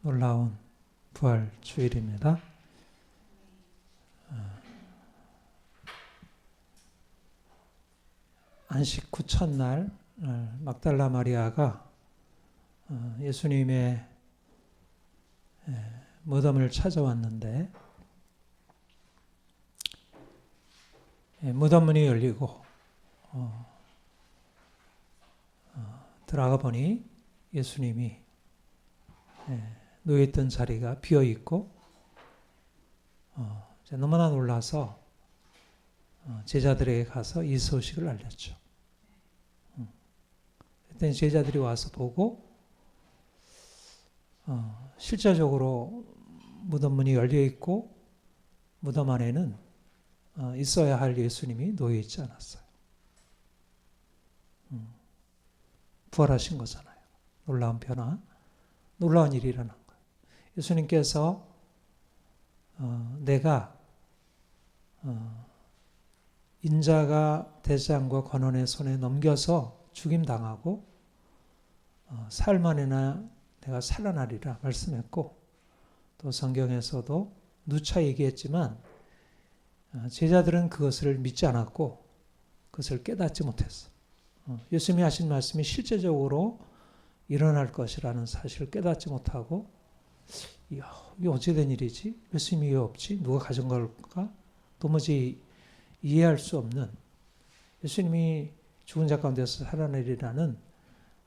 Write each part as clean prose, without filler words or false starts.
놀라운 부활 주일입니다. 안식 후 첫날 막달라 마리아가 예수님의 무덤을 찾아왔는데 무덤 문이 열리고 들어가 보니 예수님이 누워있던 자리가 비어있고 너무나 놀라서 제자들에게 가서 이 소식을 알렸죠. 그때 제자들이 와서 보고 실제적으로 무덤 문이 열려있고 무덤 안에는 있어야 할 예수님이 놓여있지 않았어요. 부활하신 거잖아요. 놀라운 변화, 놀라운 일이 일어난 거예요. 예수님께서 내가 인자가 대장과 관원의 손에 넘겨서 죽임당하고 사흘 만에나 내가 살아나리라 말씀했고, 또 성경에서도 누차 얘기했지만 제자들은 그것을 믿지 않았고 그것을 깨닫지 못했어. 예수님이 하신 말씀이 실제적으로 일어날 것이라는 사실을 깨닫지 못하고, 이게 어찌 된 일이지? 예수님이 왜 없지? 누가 가진 걸까? 도무지 이해할 수 없는, 예수님이 죽은 자 가운데서 살아내리라는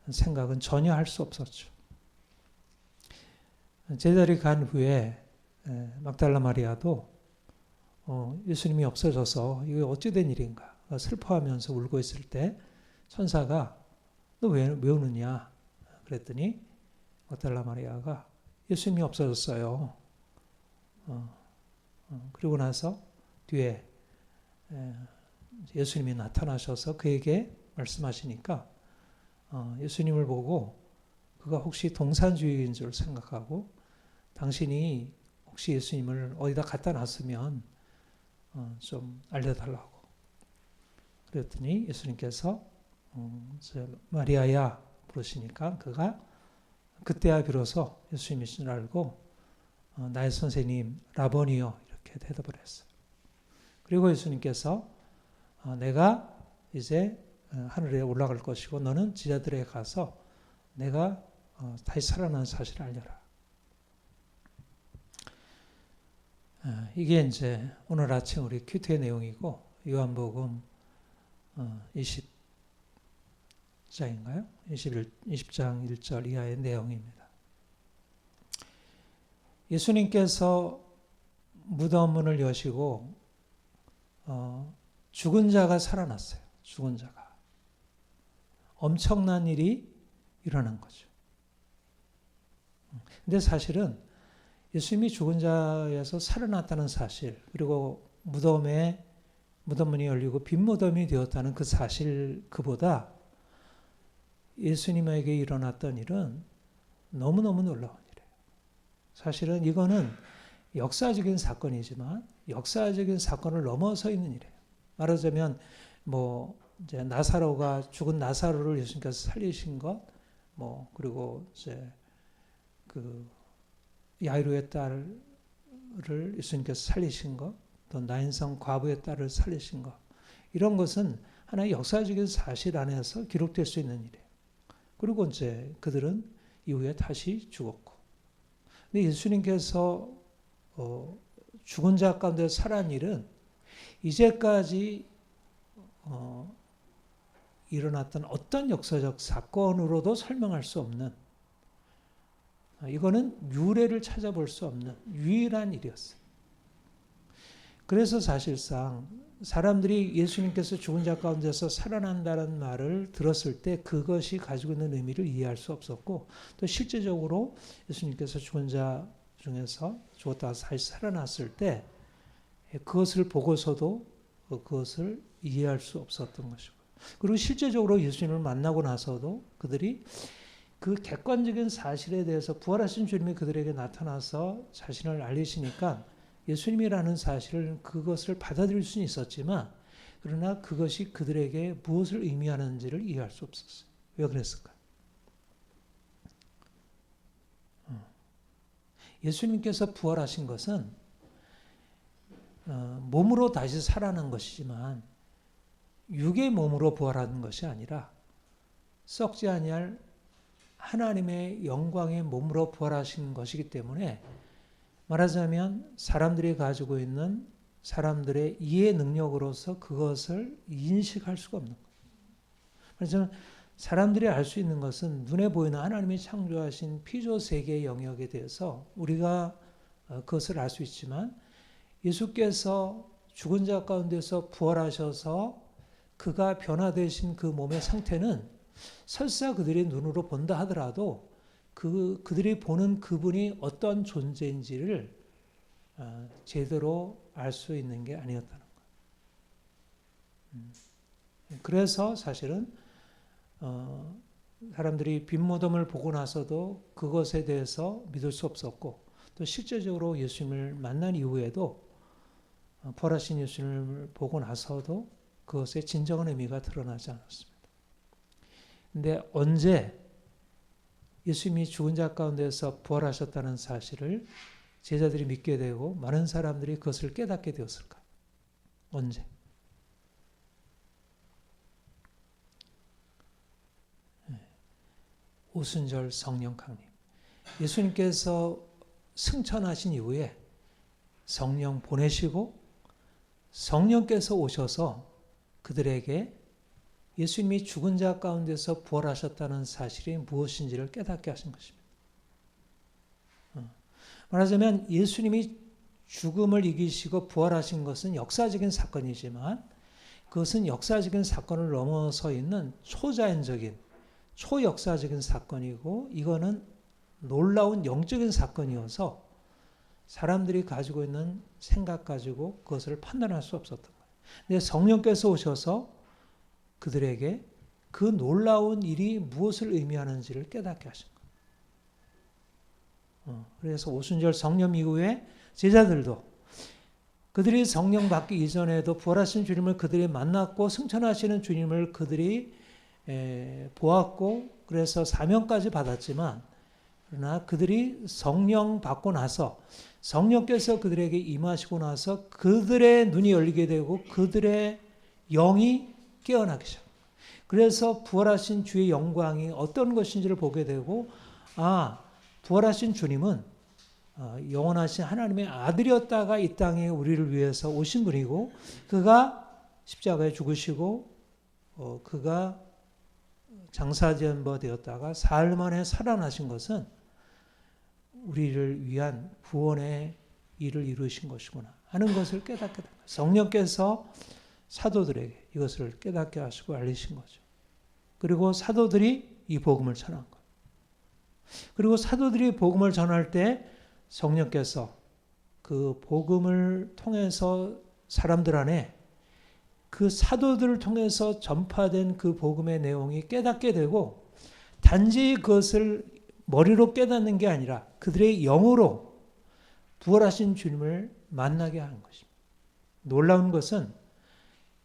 생각은 전혀 할 수 없었죠. 제자들이 간 후에 막달라 마리아도 예수님이 없어져서 이게 어찌 된 일인가 슬퍼하면서 울고 있을 때 천사가 너 왜 우느냐 그랬더니 막달라 마리아가 예수님이 없어졌어요. 그리고 나서 뒤에 예수님이 나타나셔서 그에게 말씀하시니까 예수님을 보고 그가 혹시 동산주의인 줄 생각하고 당신이 혹시 예수님을 어디다 갖다 놨으면 좀 알려달라고 그랬더니 예수님께서 마리아야 부르시니까 그가 그때야 비로소 예수님이신 줄 알고 나의 선생님 라보니요 이렇게 대답을 했어요. 그리고 예수님께서 내가 이제 하늘에 올라갈 것이고 너는 제자들에게 가서 내가 다시 살아난 사실을 알려라. 이게 이제 오늘 아침 우리 큐티의 내용이고 요한복음 20장인가요? 20장 1절 이하의 내용입니다. 예수님께서 무덤 문을 여시고 죽은 자가 살아났어요. 죽은 자가. 엄청난 일이 일어난 거죠. 근데 사실은 예수님이 죽은 자에서 살아났다는 사실, 그리고 무덤 문이 열리고 빈 무덤이 되었다는 그 사실, 그보다 예수님에게 일어났던 일은 너무너무 놀라운 일이에요. 사실은 이거는 역사적인 사건이지만 역사적인 사건을 넘어서 있는 일이에요. 말하자면 이제 나사로가 죽은 나사로를 예수님께서 살리신 것, 그리고 이제 그 야이로의 딸을 예수님께서 살리신 것, 또 나인성 과부의 딸을 살리신 것, 이런 것은 하나의 역사적인 사실 안에서 기록될 수 있는 일이에요. 그리고 이제 그들은 이후에 다시 죽었고, 근데 예수님께서 죽은 자 가운데 살아난 일은 이제까지 일어났던 어떤 역사적 사건으로도 설명할 수 없는, 이거는 유래를 찾아볼 수 없는 유일한 일이었어요. 그래서 사실상 사람들이 예수님께서 죽은 자 가운데서 살아난다는 말을 들었을 때 그것이 가지고 있는 의미를 이해할 수 없었고, 또 실제적으로 예수님께서 죽은 자 중에서 죽었다가 다시 살아났을 때 그것을 보고서도 그것을 이해할 수 없었던 것이고, 그리고 실제적으로 예수님을 만나고 나서도 그들이 그 객관적인 사실에 대해서 부활하신 주님이 그들에게 나타나서 자신을 알리시니까 예수님이라는 사실을 그것을 받아들일 수는 있었지만, 그러나 그것이 그들에게 무엇을 의미하는지를 이해할 수 없었어요. 왜 그랬을까요? 예수님께서 부활하신 것은 몸으로 다시 살아난 것이지만 육의 몸으로 부활하는 것이 아니라 썩지 아니할 하나님의 영광의 몸으로 부활하신 것이기 때문에 말하자면 사람들이 가지고 있는 사람들의 이해 능력으로서 그것을 인식할 수가 없는 거예요. 그래서 사람들이 알 수 있는 것은 눈에 보이는 하나님이 창조하신 피조 세계의 영역에 대해서 우리가 그것을 알 수 있지만 예수께서 죽은 자 가운데서 부활하셔서 그가 변화되신 그 몸의 상태는 설사 그들이 눈으로 본다 하더라도 그들이 보는 그분이 어떤 존재인지를 제대로 알 수 있는 게 아니었다는 거예요. 그래서 사실은 사람들이 빈무덤을 보고 나서도 그것에 대해서 믿을 수 없었고 또 실제적으로 예수님을 만난 이후에도 부활하신 예수님을 보고 나서도 그것의 진정한 의미가 드러나지 않았습니다. 근데 언제 예수님이 죽은 자 가운데서 부활하셨다는 사실을 제자들이 믿게 되고 많은 사람들이 그것을 깨닫게 되었을까? 언제? 오순절 성령 강림. 예수님께서 승천하신 이후에 성령 보내시고 성령께서 오셔서 그들에게 예수님이 죽은 자 가운데서 부활하셨다는 사실이 무엇인지를 깨닫게 하신 것입니다. 말하자면 예수님이 죽음을 이기시고 부활하신 것은 역사적인 사건이지만 그것은 역사적인 사건을 넘어서 있는 초자연적인 초역사적인 사건이고 이거는 놀라운 영적인 사건이어서 사람들이 가지고 있는 생각 가지고 그것을 판단할 수 없었던 거예요. 근데 성령께서 오셔서 그들에게 그 놀라운 일이 무엇을 의미하는지를 깨닫게 하신 거예요. 그래서 오순절 성령 이후에 제자들도 그들이 성령 받기 이전에도 부활하신 주님을 그들이 만났고 승천하시는 주님을 그들이 보았고 그래서 사명까지 받았지만 그러나 그들이 성령 받고 나서 성령께서 그들에게 임하시고 나서 그들의 눈이 열리게 되고 그들의 영이 깨어나기 시작합니다. 그래서 부활하신 주의 영광이 어떤 것인지를 보게 되고 부활하신 주님은 영원하신 하나님의 아들이었다가 이 땅에 우리를 위해서 오신 분이고 그가 십자가에 죽으시고 그가 장사지연바 되었다가 사흘 만에 살아나신 것은 우리를 위한 구원의 일을 이루신 것이구나 하는 것을 깨닫게 됩니다. 성령께서 사도들에게 이것을 깨닫게 하시고 알리신 거죠. 그리고 사도들이 이 복음을 전한 거예요. 그리고 사도들이 복음을 전할 때 성령께서 그 복음을 통해서 사람들 안에 그 사도들을 통해서 전파된 그 복음의 내용이 깨닫게 되고 단지 그것을 머리로 깨닫는 게 아니라 그들의 영으로 부활하신 주님을 만나게 하는 것입니다. 놀라운 것은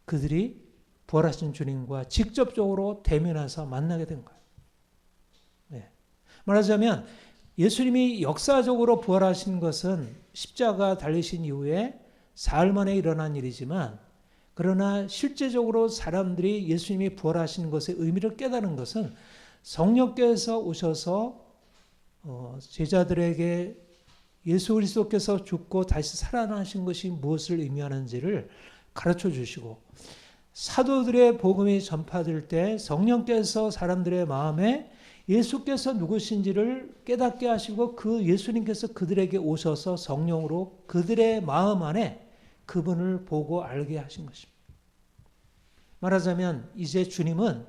그들이 부활하신 주님과 직접적으로 대면해서 만나게 된 거예요. 네. 말하자면 예수님이 역사적으로 부활하신 것은 십자가 달리신 이후에 사흘 만에 일어난 일이지만 그러나 실제적으로 사람들이 예수님이 부활하신 것의 의미를 깨닫는 것은 성령께서 오셔서 제자들에게 예수 그리스도께서 죽고 다시 살아나신 것이 무엇을 의미하는지를 가르쳐 주시고 사도들의 복음이 전파될 때 성령께서 사람들의 마음에 예수께서 누구신지를 깨닫게 하시고 그 예수님께서 그들에게 오셔서 성령으로 그들의 마음 안에 그분을 보고 알게 하신 것입니다. 말하자면 이제 주님은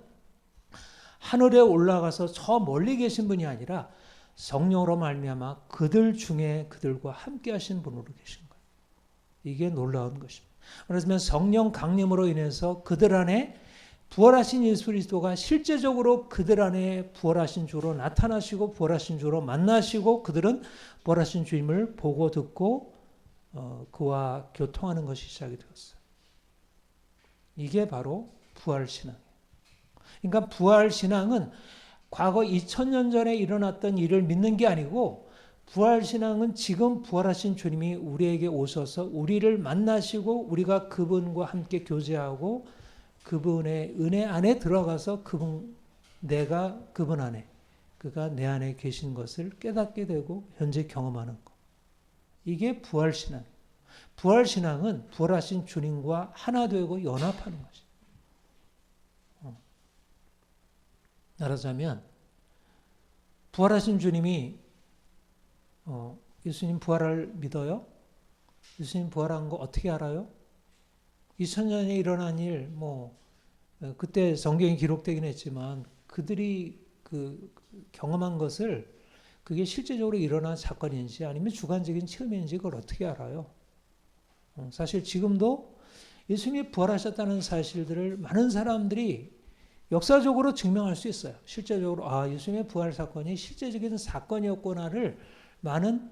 하늘에 올라가서 저 멀리 계신 분이 아니라 성령으로 말미암아 그들 중에 그들과 함께 하신 분으로 계신 거예요. 이게 놀라운 것입니다. 말하자면 성령 강림으로 인해서 그들 안에 부활하신 예수 그리스도가 실제적으로 그들 안에 부활하신 주로 나타나시고 부활하신 주로 만나시고 그들은 부활하신 주님을 보고 듣고 그와 교통하는 것이 시작이 되었어요. 이게 바로 부활신앙이에요. 그러니까 부활신앙은 과거 2000년 전에 일어났던 일을 믿는 게 아니고 부활신앙은 지금 부활하신 주님이 우리에게 오셔서 우리를 만나시고 우리가 그분과 함께 교제하고 그분의 은혜 안에 들어가서 내가 그분 안에, 그가 내 안에 계신 것을 깨닫게 되고 현재 경험하는 것. 이게 부활신앙. 부활신앙은 부활하신 주님과 하나 되고 연합하는 것이에요. 말하자면 부활하신 주님이 예수님 부활을 믿어요? 예수님 부활한 거 어떻게 알아요? 2000년에 일어난 일, 그때 성경이 기록되긴 했지만 그들이 경험한 것을 그게 실제적으로 일어난 사건인지 아니면 주관적인 체험인지 그걸 어떻게 알아요? 사실 지금도 예수님이 부활하셨다는 사실들을 많은 사람들이 역사적으로 증명할 수 있어요. 실제적으로 예수님의 부활 사건이 실제적인 사건이었구나를 많은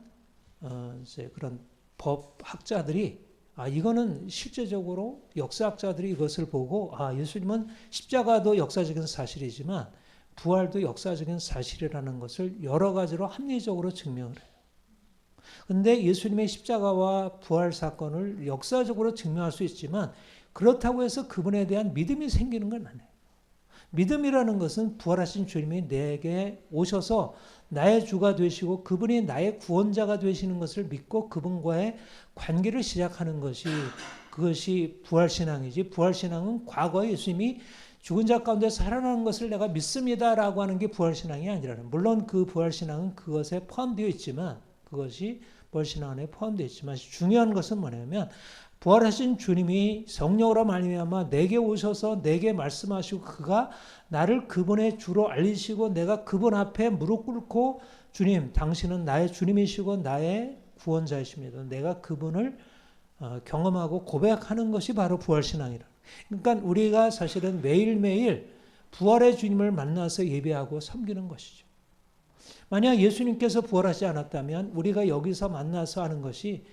이제 그런 법학자들이 이거는 실제적으로 역사학자들이 이것을 보고 예수님은 십자가도 역사적인 사실이지만 부활도 역사적인 사실이라는 것을 여러 가지로 합리적으로 증명을 해요. 그런데 예수님의 십자가와 부활 사건을 역사적으로 증명할 수 있지만 그렇다고 해서 그분에 대한 믿음이 생기는 건 아니에요. 믿음이라는 것은 부활하신 주님이 내게 오셔서 나의 주가 되시고 그분이 나의 구원자가 되시는 것을 믿고 그분과의 관계를 시작하는 그것이 부활신앙이지, 부활신앙은 과거에 예수님이 죽은 자 가운데 살아나는 것을 내가 믿습니다라고 하는 게 부활신앙이 아니라는. 물론 그 부활신앙은 그것에 포함되어 있지만, 그것이 부활신앙 안에 포함되어 있지만 중요한 것은 뭐냐면 부활하신 주님이 성령으로 말미암아 내게 오셔서 내게 말씀하시고 그가 나를 그분의 주로 알리시고 내가 그분 앞에 무릎 꿇고 주님, 당신은 나의 주님이시고 나의 구원자이십니다. 내가 그분을 경험하고 고백하는 것이 바로 부활신앙이라. 그러니까 우리가 사실은 매일매일 부활의 주님을 만나서 예배하고 섬기는 것이죠. 만약 예수님께서 부활하지 않았다면 우리가 여기서 만나서 하는 것이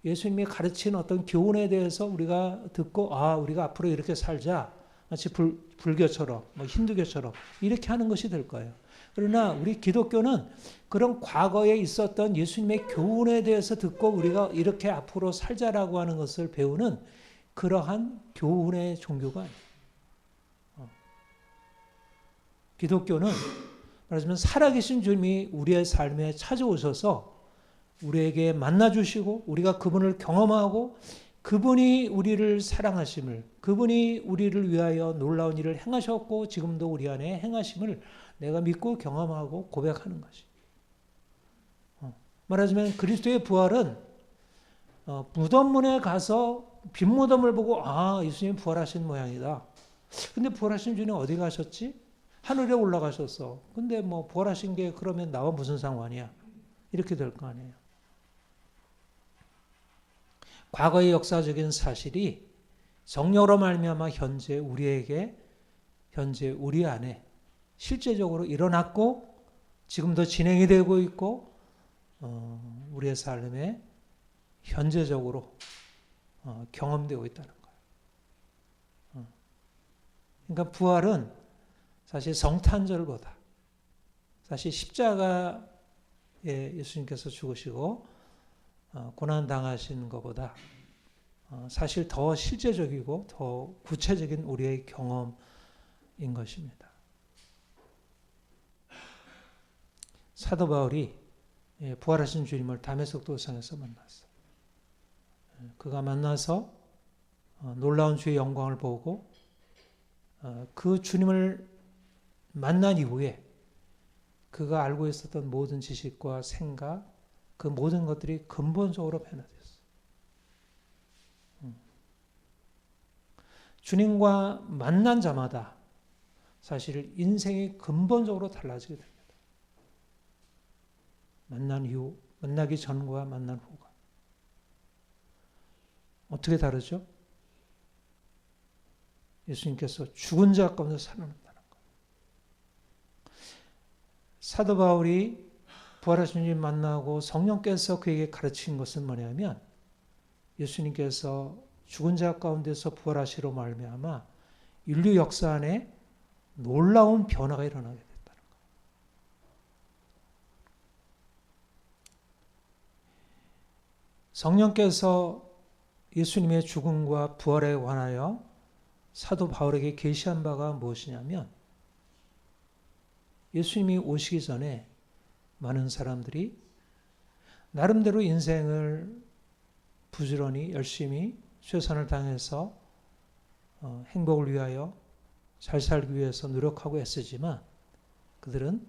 예수님이 가르친 어떤 교훈에 대해서 우리가 듣고 우리가 앞으로 이렇게 살자. 마치 불교처럼 힌두교처럼 이렇게 하는 것이 될 거예요. 그러나 우리 기독교는 그런 과거에 있었던 예수님의 교훈에 대해서 듣고 우리가 이렇게 앞으로 살자라고 하는 것을 배우는 그러한 교훈의 종교가 아니에요. 기독교는 말하자면 살아계신 주님이 우리의 삶에 찾아오셔서 우리에게 만나주시고 우리가 그분을 경험하고 그분이 우리를 사랑하심을, 그분이 우리를 위하여 놀라운 일을 행하셨고 지금도 우리 안에 행하심을 내가 믿고 경험하고 고백하는 것이. 말하자면 그리스도의 부활은 무덤문에 가서 빈 무덤을 보고 예수님 부활하신 모양이다. 근데 부활하신 주님 어디 가셨지? 하늘에 올라가셨어. 근데 부활하신 게 그러면 나와 무슨 상관이야? 이렇게 될 거 아니에요. 과거의 역사적인 사실이 성령으로 말미암아 현재 우리 안에 실제적으로 일어났고 지금도 진행이 되고 있고 우리의 삶에 현재적으로 경험되고 있다는 거예요. 그러니까 부활은 사실 성탄절보다 사실 십자가에 예수님께서 죽으시고 고난 당하신 것보다 사실 더 실제적이고 더 구체적인 우리의 경험인 것입니다. 사도 바울이 부활하신 주님을 다메섹 도상에서 만났어요. 그가 만나서 놀라운 주의 영광을 보고 그 주님을 만난 이후에 그가 알고 있었던 모든 지식과 생각, 그 모든 것들이 근본적으로 변화됐어요. 주님과 만난 자마다 사실 인생이 근본적으로 달라지게 됩니다. 만난 이후, 만나기 전과 만난 후가. 어떻게 다르죠? 예수님께서 죽은 자 가운데 살아난다는 거예요. 사도 바울이 부활하신 주님 만나고 성령께서 그에게 가르친 것은 뭐냐면 예수님께서 죽은 자 가운데서 부활하시로 말미암아 인류 역사 안에 놀라운 변화가 일어나게 됐다는 거예요. 성령께서 예수님의 죽음과 부활에 관하여 사도 바울에게 계시한 바가 무엇이냐면 예수님이 오시기 전에 많은 사람들이 나름대로 인생을 부지런히 열심히 최선을 다해서 행복을 위하여 잘 살기 위해서 노력하고 애쓰지만 그들은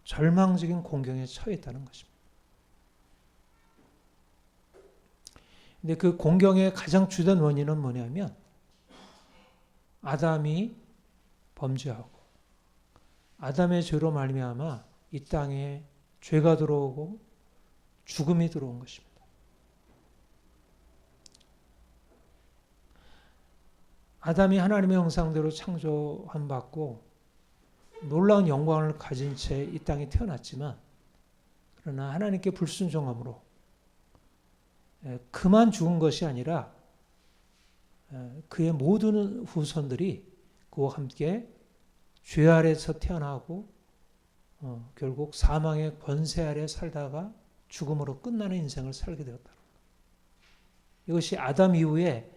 절망적인 공경에 처해 있다는 것입니다. 근데 그 공경의 가장 주된 원인은 뭐냐면 아담이 범죄하고 아담의 죄로 말미암아 이 땅에 죄가 들어오고 죽음이 들어온 것입니다. 아담이 하나님의 형상대로 창조함 받고 놀라운 영광을 가진 채 이 땅에 태어났지만 그러나 하나님께 불순종함으로 그만 죽은 것이 아니라 그의 모든 후손들이 그와 함께 죄 아래서 태어나고 결국 사망의 권세 아래 살다가 죽음으로 끝나는 인생을 살게 되었다. 이것이 아담 이후에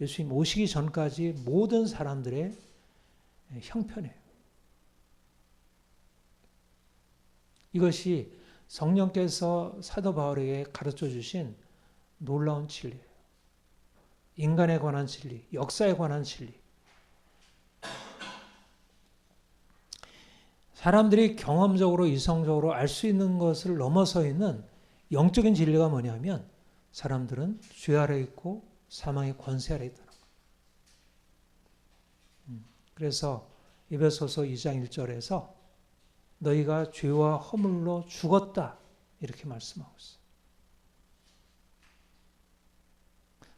예수님 오시기 전까지 모든 사람들의 형편이에요. 이것이 성령께서 사도 바울에게 가르쳐 주신 놀라운 진리예요. 인간에 관한 진리, 역사에 관한 진리. 사람들이 경험적으로 이성적으로 알 수 있는 것을 넘어서 있는 영적인 진리가 뭐냐면 사람들은 죄 아래 있고 사망의 권세 아래 있다는 거예요. 그래서 에베소서 2장 1절에서 너희가 죄와 허물로 죽었다 이렇게 말씀하고 있어요.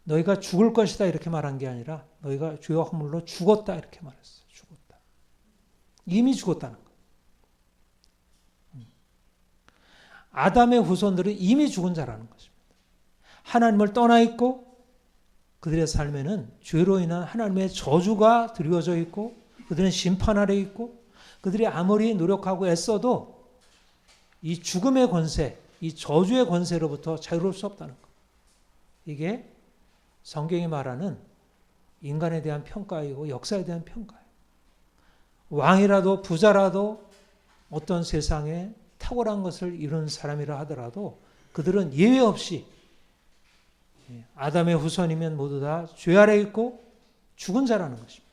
너희가 죽을 것이다 이렇게 말한 게 아니라 너희가 죄와 허물로 죽었다 이렇게 말했어요. 죽었다. 이미 죽었다는 거예요. 아담의 후손들은 이미 죽은 자라는 것입니다. 하나님을 떠나 있고 그들의 삶에는 죄로 인한 하나님의 저주가 드리워져 있고 그들은 심판 아래 있고 그들이 아무리 노력하고 애써도 이 죽음의 권세, 이 저주의 권세로부터 자유로울 수 없다는 것. 이게 성경이 말하는 인간에 대한 평가이고 역사에 대한 평가예요. 왕이라도 부자라도 어떤 세상에 탁월한 것을 이룬 사람이라 하더라도 그들은 예외 없이 아담의 후손이면 모두 다 죄 아래 있고 죽은 자라는 것입니다.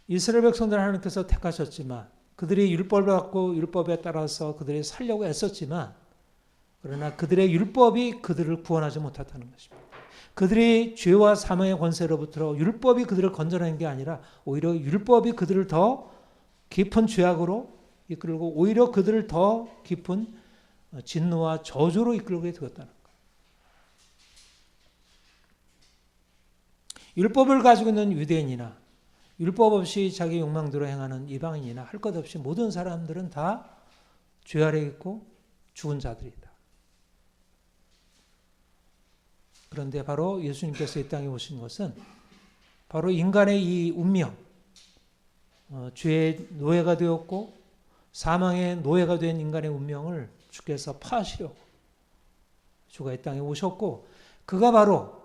이스라엘 백성들 하나님께서 택하셨지만 그들이 율법을 받고 율법에 따라서 그들이 살려고 애썼지만 그러나 그들의 율법이 그들을 구원하지 못했다는 것입니다. 그들이 죄와 사망의 권세로부터 율법이 그들을 건져낸 게 아니라 오히려 율법이 그들을 더 깊은 죄악으로 이끌고 오히려 그들을 더 깊은 진노와 저주로 이끌게 되었다는 거예요. 율법을 가지고 있는 유대인이나 율법 없이 자기 욕망대로 행하는 이방인이나 할 것 없이 모든 사람들은 다 죄 아래 있고 죽은 자들이다. 그런데 바로 예수님께서 이 땅에 오신 것은 바로 인간의 이 운명, 죄의 노예가 되었고 사망의 노예가 된 인간의 운명을 주께서 파하시려고 주가 이 땅에 오셨고 그가 바로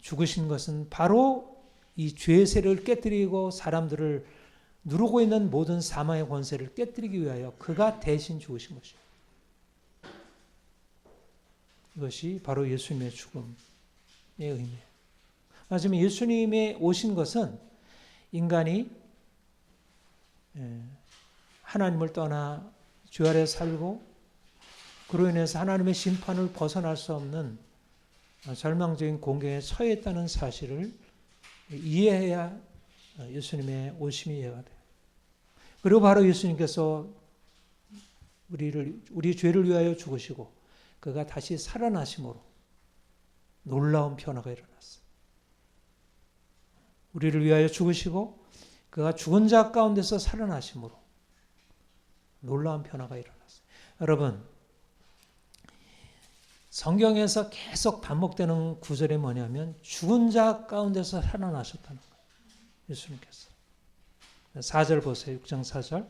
죽으신 것은 바로 이 죄의 세를 깨뜨리고 사람들을 누르고 있는 모든 사망의 권세를 깨뜨리기 위하여 그가 대신 죽으신 것입니다. 이것이 바로 예수님의 죽음의 의미예요. 하지만 예수님의 오신 것은 인간이 하나님을 떠나 죄 아래 살고 그로 인해서 하나님의 심판을 벗어날 수 없는 절망적인 공경에 처해 있다는 사실을 이해해야 예수님의 오심이 이해가 돼요. 그리고 바로 예수님께서 우리 죄를 위하여 죽으시고 그가 다시 살아나심으로 놀라운 변화가 일어났어요. 우리를 위하여 죽으시고 그가 죽은 자 가운데서 살아나심으로 놀라운 변화가 일어났어요. 여러분, 성경에서 계속 반복되는 구절이 뭐냐면 죽은 자 가운데서 살아나셨다는 거예요. 예수님께서. 4절 보세요. 6장 4절.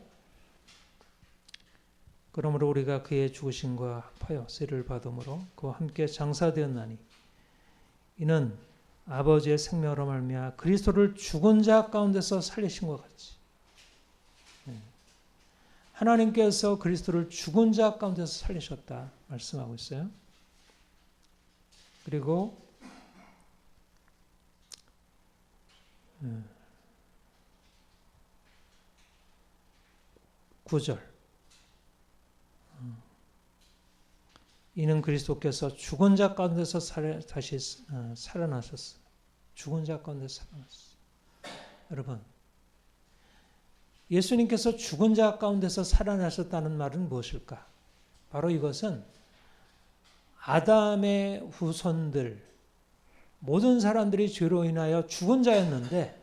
그러므로 우리가 그의 죽으심과 합하여 세를 받음으로 그와 함께 장사되었나니 이는 아버지의 생명으로 말미암아 그리스도를 죽은 자 가운데서 살리신 것 같이 하나님께서 그리스도를 죽은 자 가운데서 살리셨다 말씀하고 있어요. 그리고 9절 이는 그리스도께서 죽은 자 가운데서 다시 살아나셨어요. 죽은 자 가운데서 살아났어요. 여러분, 예수님께서 죽은 자 가운데서 살아나셨다는 말은 무엇일까? 바로 이것은 아담의 후손들, 모든 사람들이 죄로 인하여 죽은 자였는데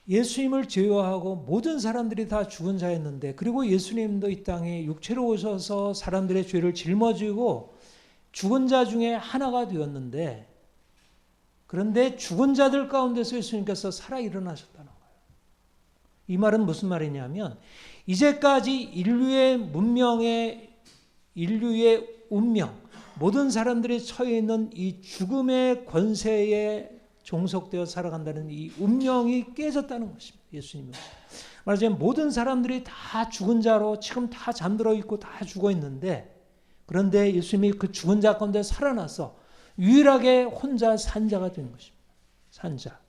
예수님을 제외하고 모든 사람들이 다 죽은 자였는데 그리고 예수님도 이 땅에 육체로 오셔서 사람들의 죄를 짊어지고 죽은 자 중에 하나가 되었는데 그런데 죽은 자들 가운데서 예수님께서 살아 일어나셨다는 거예요. 이 말은 무슨 말이냐면 이제까지 인류의 문명의 인류의 운명 모든 사람들이 처해 있는 이 죽음의 권세에 종속되어 살아간다는 이 운명이 깨졌다는 것입니다. 예수님은. 말하자면 모든 사람들이 다 죽은 자로 지금 다 잠들어 있고 다 죽어 있는데 그런데 예수님이 그 죽은 자 가운데 살아나서 유일하게 혼자 산 자가 된 것입니다. 산 자.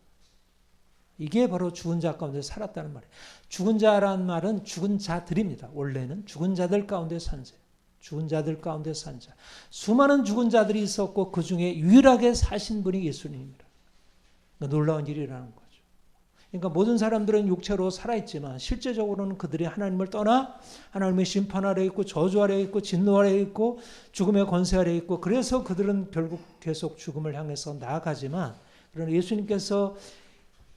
이게 바로 죽은 자 가운데 살았다는 말이에요. 죽은 자라는 말은 죽은 자들입니다. 원래는 죽은 자들 가운데 산 자. 죽은 자들 가운데 산 자. 수많은 죽은 자들이 있었고 그 중에 유일하게 사신 분이 예수님입니다. 놀라운 일이라는 거죠. 그러니까 모든 사람들은 육체로 살아있지만 실제적으로는 그들이 하나님을 떠나 하나님의 심판 아래 있고 저주 아래 있고 진노 아래 있고 죽음의 권세 아래 있고 그래서 그들은 결국 계속 죽음을 향해서 나아가지만 그러나 예수님께서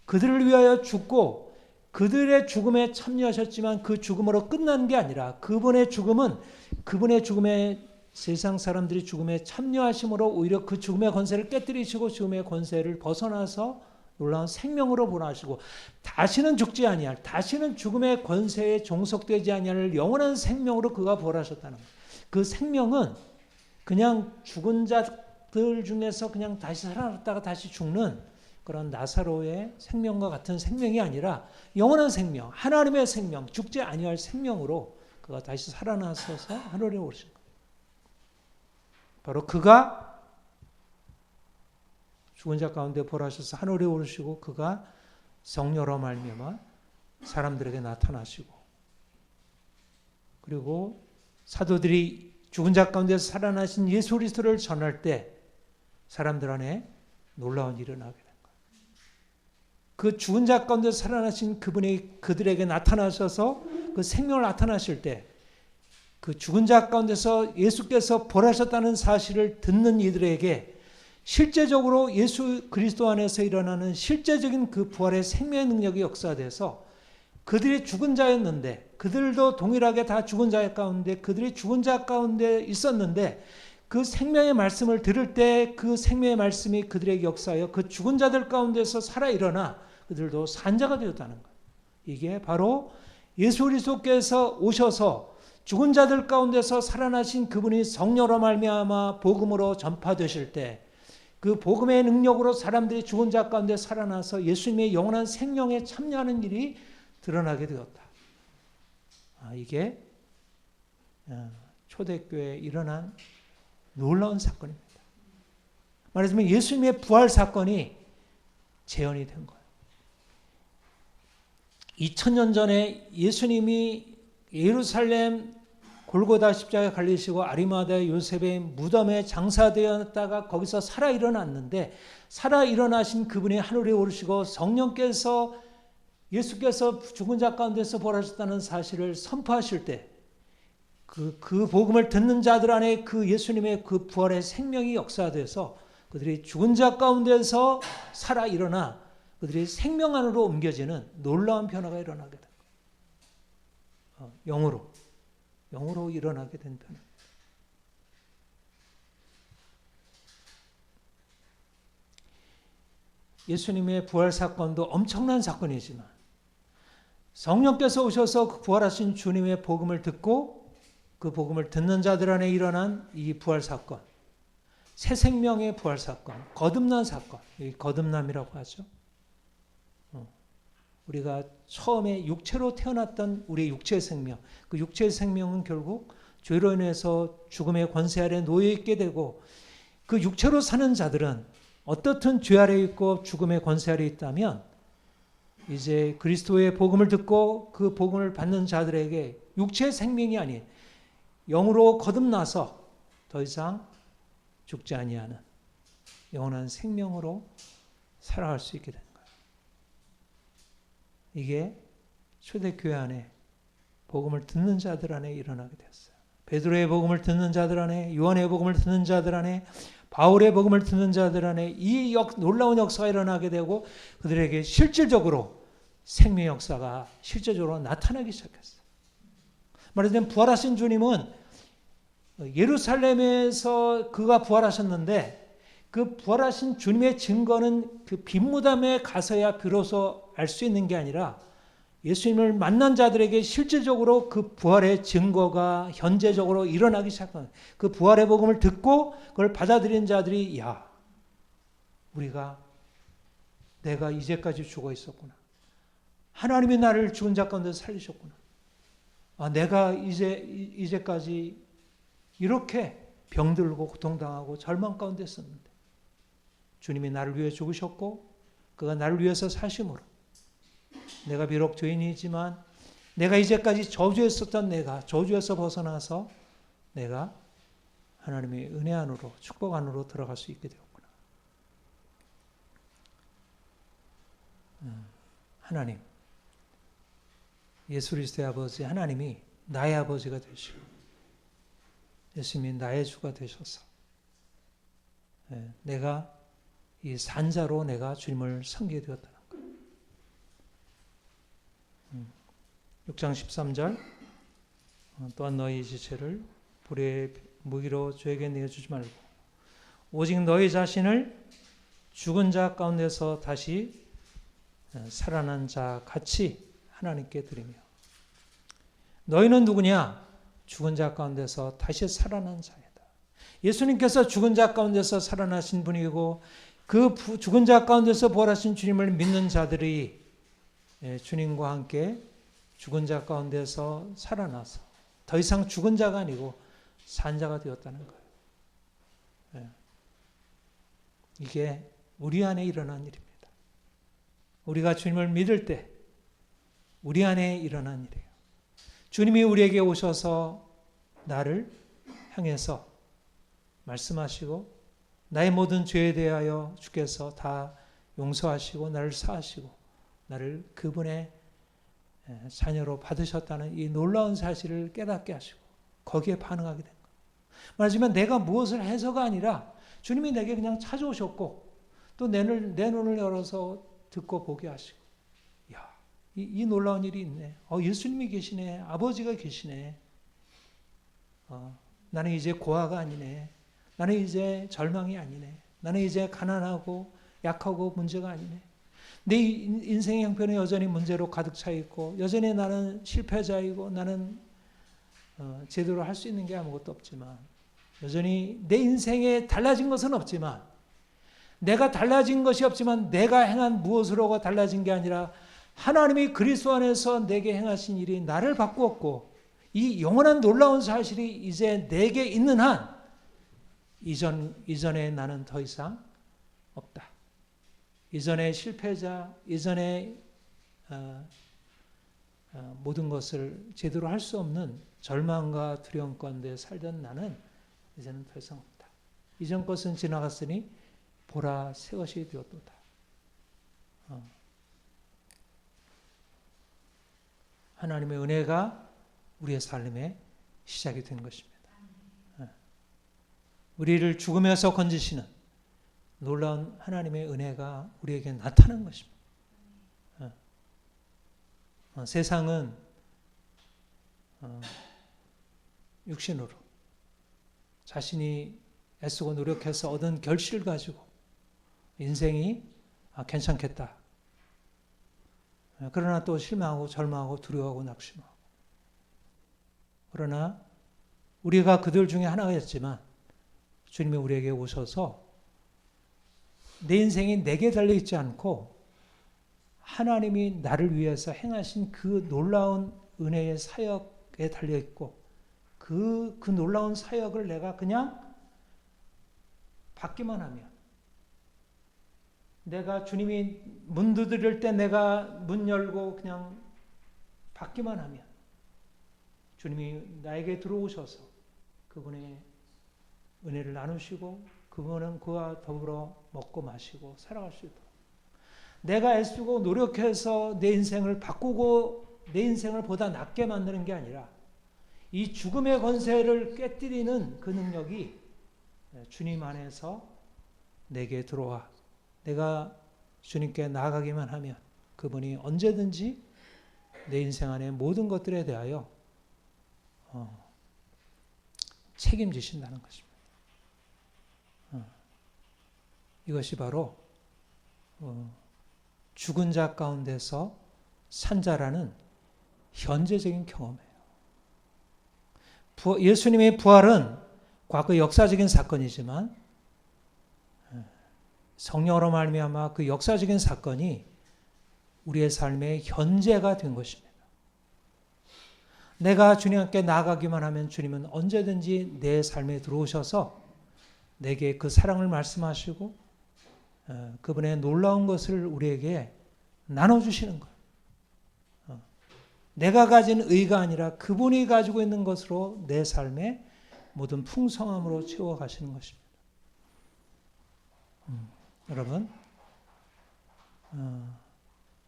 그들을 위하여 죽고 그들의 죽음에 참여하셨지만 그 죽음으로 끝난 게 아니라 그분의 죽음은 그분의 죽음에 세상 사람들이 죽음에 참여하심으로 오히려 그 죽음의 권세를 깨뜨리시고 죽음의 권세를 벗어나서 놀라운 생명으로 보내시고 다시는 죽지 아니할 다시는 죽음의 권세에 종속되지 아니할 영원한 생명으로 그가 부활하셨다는 거예요. 그 생명은 그냥 죽은 자들 중에서 그냥 다시 살아났다가 다시 죽는 그런 나사로의 생명과 같은 생명이 아니라 영원한 생명, 하나님의 생명, 죽지 아니할 생명으로 그가 다시 살아나셔서 하늘에 오르신 거예요. 바로 그가 죽은 자 가운데 부활하셔서 하늘에 오르시고 그가 성령으로 말미암아 사람들에게 나타나시고 그리고 사도들이 죽은 자 가운데서 살아나신 예수 그리스도를 전할 때 사람들 안에 놀라운 일이 일어나게 된 거예요. 그 죽은 자 가운데서 살아나신 그분이 그들에게 나타나셔서 그 생명을 나타나실 때 그 죽은 자 가운데서 예수께서 부활하셨다는 사실을 듣는 이들에게 실제적으로 예수 그리스도 안에서 일어나는 실제적인 그 부활의 생명의 능력이 역사돼서 그들이 죽은 자였는데 그들도 동일하게 다 죽은 자 가운데 그들이 죽은 자 가운데 있었는데 그 생명의 말씀을 들을 때 그 생명의 말씀이 그들에게 역사하여 그 죽은 자들 가운데서 살아 일어나 그들도 산 자가 되었다는 거예요. 이게 바로 예수 그리스도께서 오셔서 죽은 자들 가운데서 살아나신 그분이 성령으로 말미암아 복음으로 전파되실 때 그 복음의 능력으로 사람들이 죽은 자 가운데 살아나서 예수님의 영원한 생명에 참여하는 일이 드러나게 되었다. 이게 초대교회에 일어난 놀라운 사건입니다. 말하자면 예수님의 부활 사건이 재현이 된 거예요. 2000년 전에 예수님이 예루살렘 골고다 십자가에 갈리시고 아리마다의 요셉의 무덤에 장사되었다가 거기서 살아 일어났는데 살아 일어나신 그분이 하늘에 오르시고 성령께서 예수께서 죽은 자 가운데서 부활하셨다는 사실을 선포하실 때 그 복음을 듣는 자들 안에 그 예수님의 그 부활의 생명이 역사돼서 그들이 죽은 자 가운데서 살아 일어나 그들이 생명 안으로 옮겨지는 놀라운 변화가 일어나게 된 거예요. 영으로 일어나게 된 변화. 예수님의 부활 사건도 엄청난 사건이지만 성령께서 오셔서 그 부활하신 주님의 복음을 듣고 그 복음을 듣는 자들 안에 일어난 이 부활 사건, 새 생명의 부활 사건, 거듭난 사건, 이 거듭남이라고 하죠. 우리가 처음에 육체로 태어났던 우리의 육체의 생명, 그 육체의 생명은 결국 죄로 인해서 죽음의 권세 아래 놓여 있게 되고, 그 육체로 사는 자들은 어떻든 죄 아래 있고 죽음의 권세 아래 있다면, 이제 그리스도의 복음을 듣고 그 복음을 받는 자들에게 육체의 생명이 아닌 영으로 거듭나서 더 이상 죽지 아니하는 영원한 생명으로 살아갈 수 있게 되는 거예요. 이게 초대교회 안에 복음을 듣는 자들 안에 일어나게 되었어요. 베드로의 복음을 듣는 자들 안에, 요한의 복음을 듣는 자들 안에, 바울의 복음을 듣는 자들 안에 이 놀라운 역사가 일어나게 되고, 그들에게 실질적으로 생명 역사가 실제적으로 나타나기 시작했어요. 말하자면 부활하신 주님은 예루살렘에서 그가 부활하셨는데, 그 부활하신 주님의 증거는 그 빈무덤에 가서야 비로소 알 수 있는 게 아니라, 예수님을 만난 자들에게 실질적으로 그 부활의 증거가 현재적으로 일어나기 시작한, 그 부활의 복음을 듣고 그걸 받아들인 자들이, 야, 내가 이제까지 죽어 있었구나. 하나님이 나를 죽은 자 가운데 살리셨구나. 내가 이제까지 이렇게 병들고 고통당하고 절망 가운데 있었는데 주님이 나를 위해 죽으셨고 그가 나를 위해서 사심으로, 내가 비록 죄인이지만 내가 이제까지 저주했었던 내가 저주에서 벗어나서 내가 하나님의 은혜 안으로, 축복 안으로 들어갈 수 있게 되었구나. 하나님, 예수 그리스도의 아버지 하나님이 나의 아버지가 되시고 예수님이 나의 주가 되셔서 내가 이 산자로 내가 주님을 섬기게 되었다는 거예요. 6장 13절, 또한 너희 지체를 불의 무기로 죄에게 내어주지 말고 오직 너희 자신을 죽은 자 가운데서 다시 살아난 자 같이 하나님께 드리며. 너희는 누구냐? 죽은 자 가운데서 다시 살아난 자이다. 예수님께서 죽은 자 가운데서 살아나신 분이고, 그 죽은 자 가운데서 부활하신 주님을 믿는 자들이 주님과 함께 죽은 자 가운데서 살아나서 더 이상 죽은 자가 아니고 산 자가 되었다는 거예요. 이게 우리 안에 일어난 일입니다. 우리가 주님을 믿을 때 우리 안에 일어난 일이에요. 주님이 우리에게 오셔서 나를 향해서 말씀하시고 나의 모든 죄에 대하여 주께서 다 용서하시고 나를 사하시고 나를 그분의 자녀로 받으셨다는 이 놀라운 사실을 깨닫게 하시고 거기에 반응하게 된 거예요. 말하자면 내가 무엇을 해서가 아니라 주님이 내게 그냥 찾아오셨고 또 내 눈을 열어서 듣고 보게 하시고, 야, 이 놀라운 일이 있네. 예수님이 계시네. 아버지가 계시네. 나는 이제 고아가 아니네. 나는 이제 절망이 아니네. 나는 이제 가난하고 약하고 문제가 아니네. 내 인생의 형편은 여전히 문제로 가득 차 있고 여전히 나는 실패자이고 나는 제대로 할 수 있는 게 아무것도 없지만, 여전히 내 인생에 달라진 것은 없지만, 내가 달라진 것이 없지만 내가 행한 무엇으로가 달라진 게 아니라 하나님이 그리스도 안에서 내게 행하신 일이 나를 바꾸었고, 이 영원한 놀라운 사실이 이제 내게 있는 한 이전에 나는 더 이상 없다. 이전의 실패자, 이전의 모든 것을 제대로 할 수 없는 절망과 두려움 가운데 살던 나는 이제는 더 이상 없다. 이전 것은 지나갔으니 보라 새 것이 되었도다. 하나님의 은혜가 우리의 삶의 시작이 된 것입니다. 우리를 죽음에서 건지시는 놀라운 하나님의 은혜가 우리에게 나타난 것입니다. 세상은 육신으로 자신이 애쓰고 노력해서 얻은 결실을 가지고 인생이 괜찮겠다. 그러나 또 실망하고 절망하고 두려워하고 낙심하고. 그러나 우리가 그들 중에 하나였지만 주님이 우리에게 오셔서 내 인생이 내게 달려있지 않고 하나님이 나를 위해서 행하신 그 놀라운 은혜의 사역에 달려있고 그 놀라운 사역을 내가 그냥 받기만 하면, 내가 주님이 문 두드릴 때 내가 문 열고 그냥 받기만 하면 주님이 나에게 들어오셔서 그분의 은혜를 나누시고 그분은 그와 더불어 먹고 마시고 살아갈 수 있도록, 내가 애쓰고 노력해서 내 인생을 바꾸고 내 인생을 보다 낫게 만드는 게 아니라 이 죽음의 권세를 깨뜨리는 그 능력이 주님 안에서 내게 들어와 내가 주님께 나아가기만 하면 그분이 언제든지 내 인생 안의 모든 것들에 대하여 책임지신다는 것입니다. 이것이 바로 죽은 자 가운데서 산 자라는 현재적인 경험이에요. 예수님의 부활은 과거 역사적인 사건이지만 성령으로 말미암아 그 역사적인 사건이 우리의 삶의 현재가 된 것입니다. 내가 주님께 나아가기만 하면 주님은 언제든지 내 삶에 들어오셔서 내게 그 사랑을 말씀하시고 그분의 놀라운 것을 우리에게 나눠주시는 거예요. 내가 가진 의가 아니라 그분이 가지고 있는 것으로 내 삶의 모든 풍성함으로 채워가시는 것입니다. 여러분,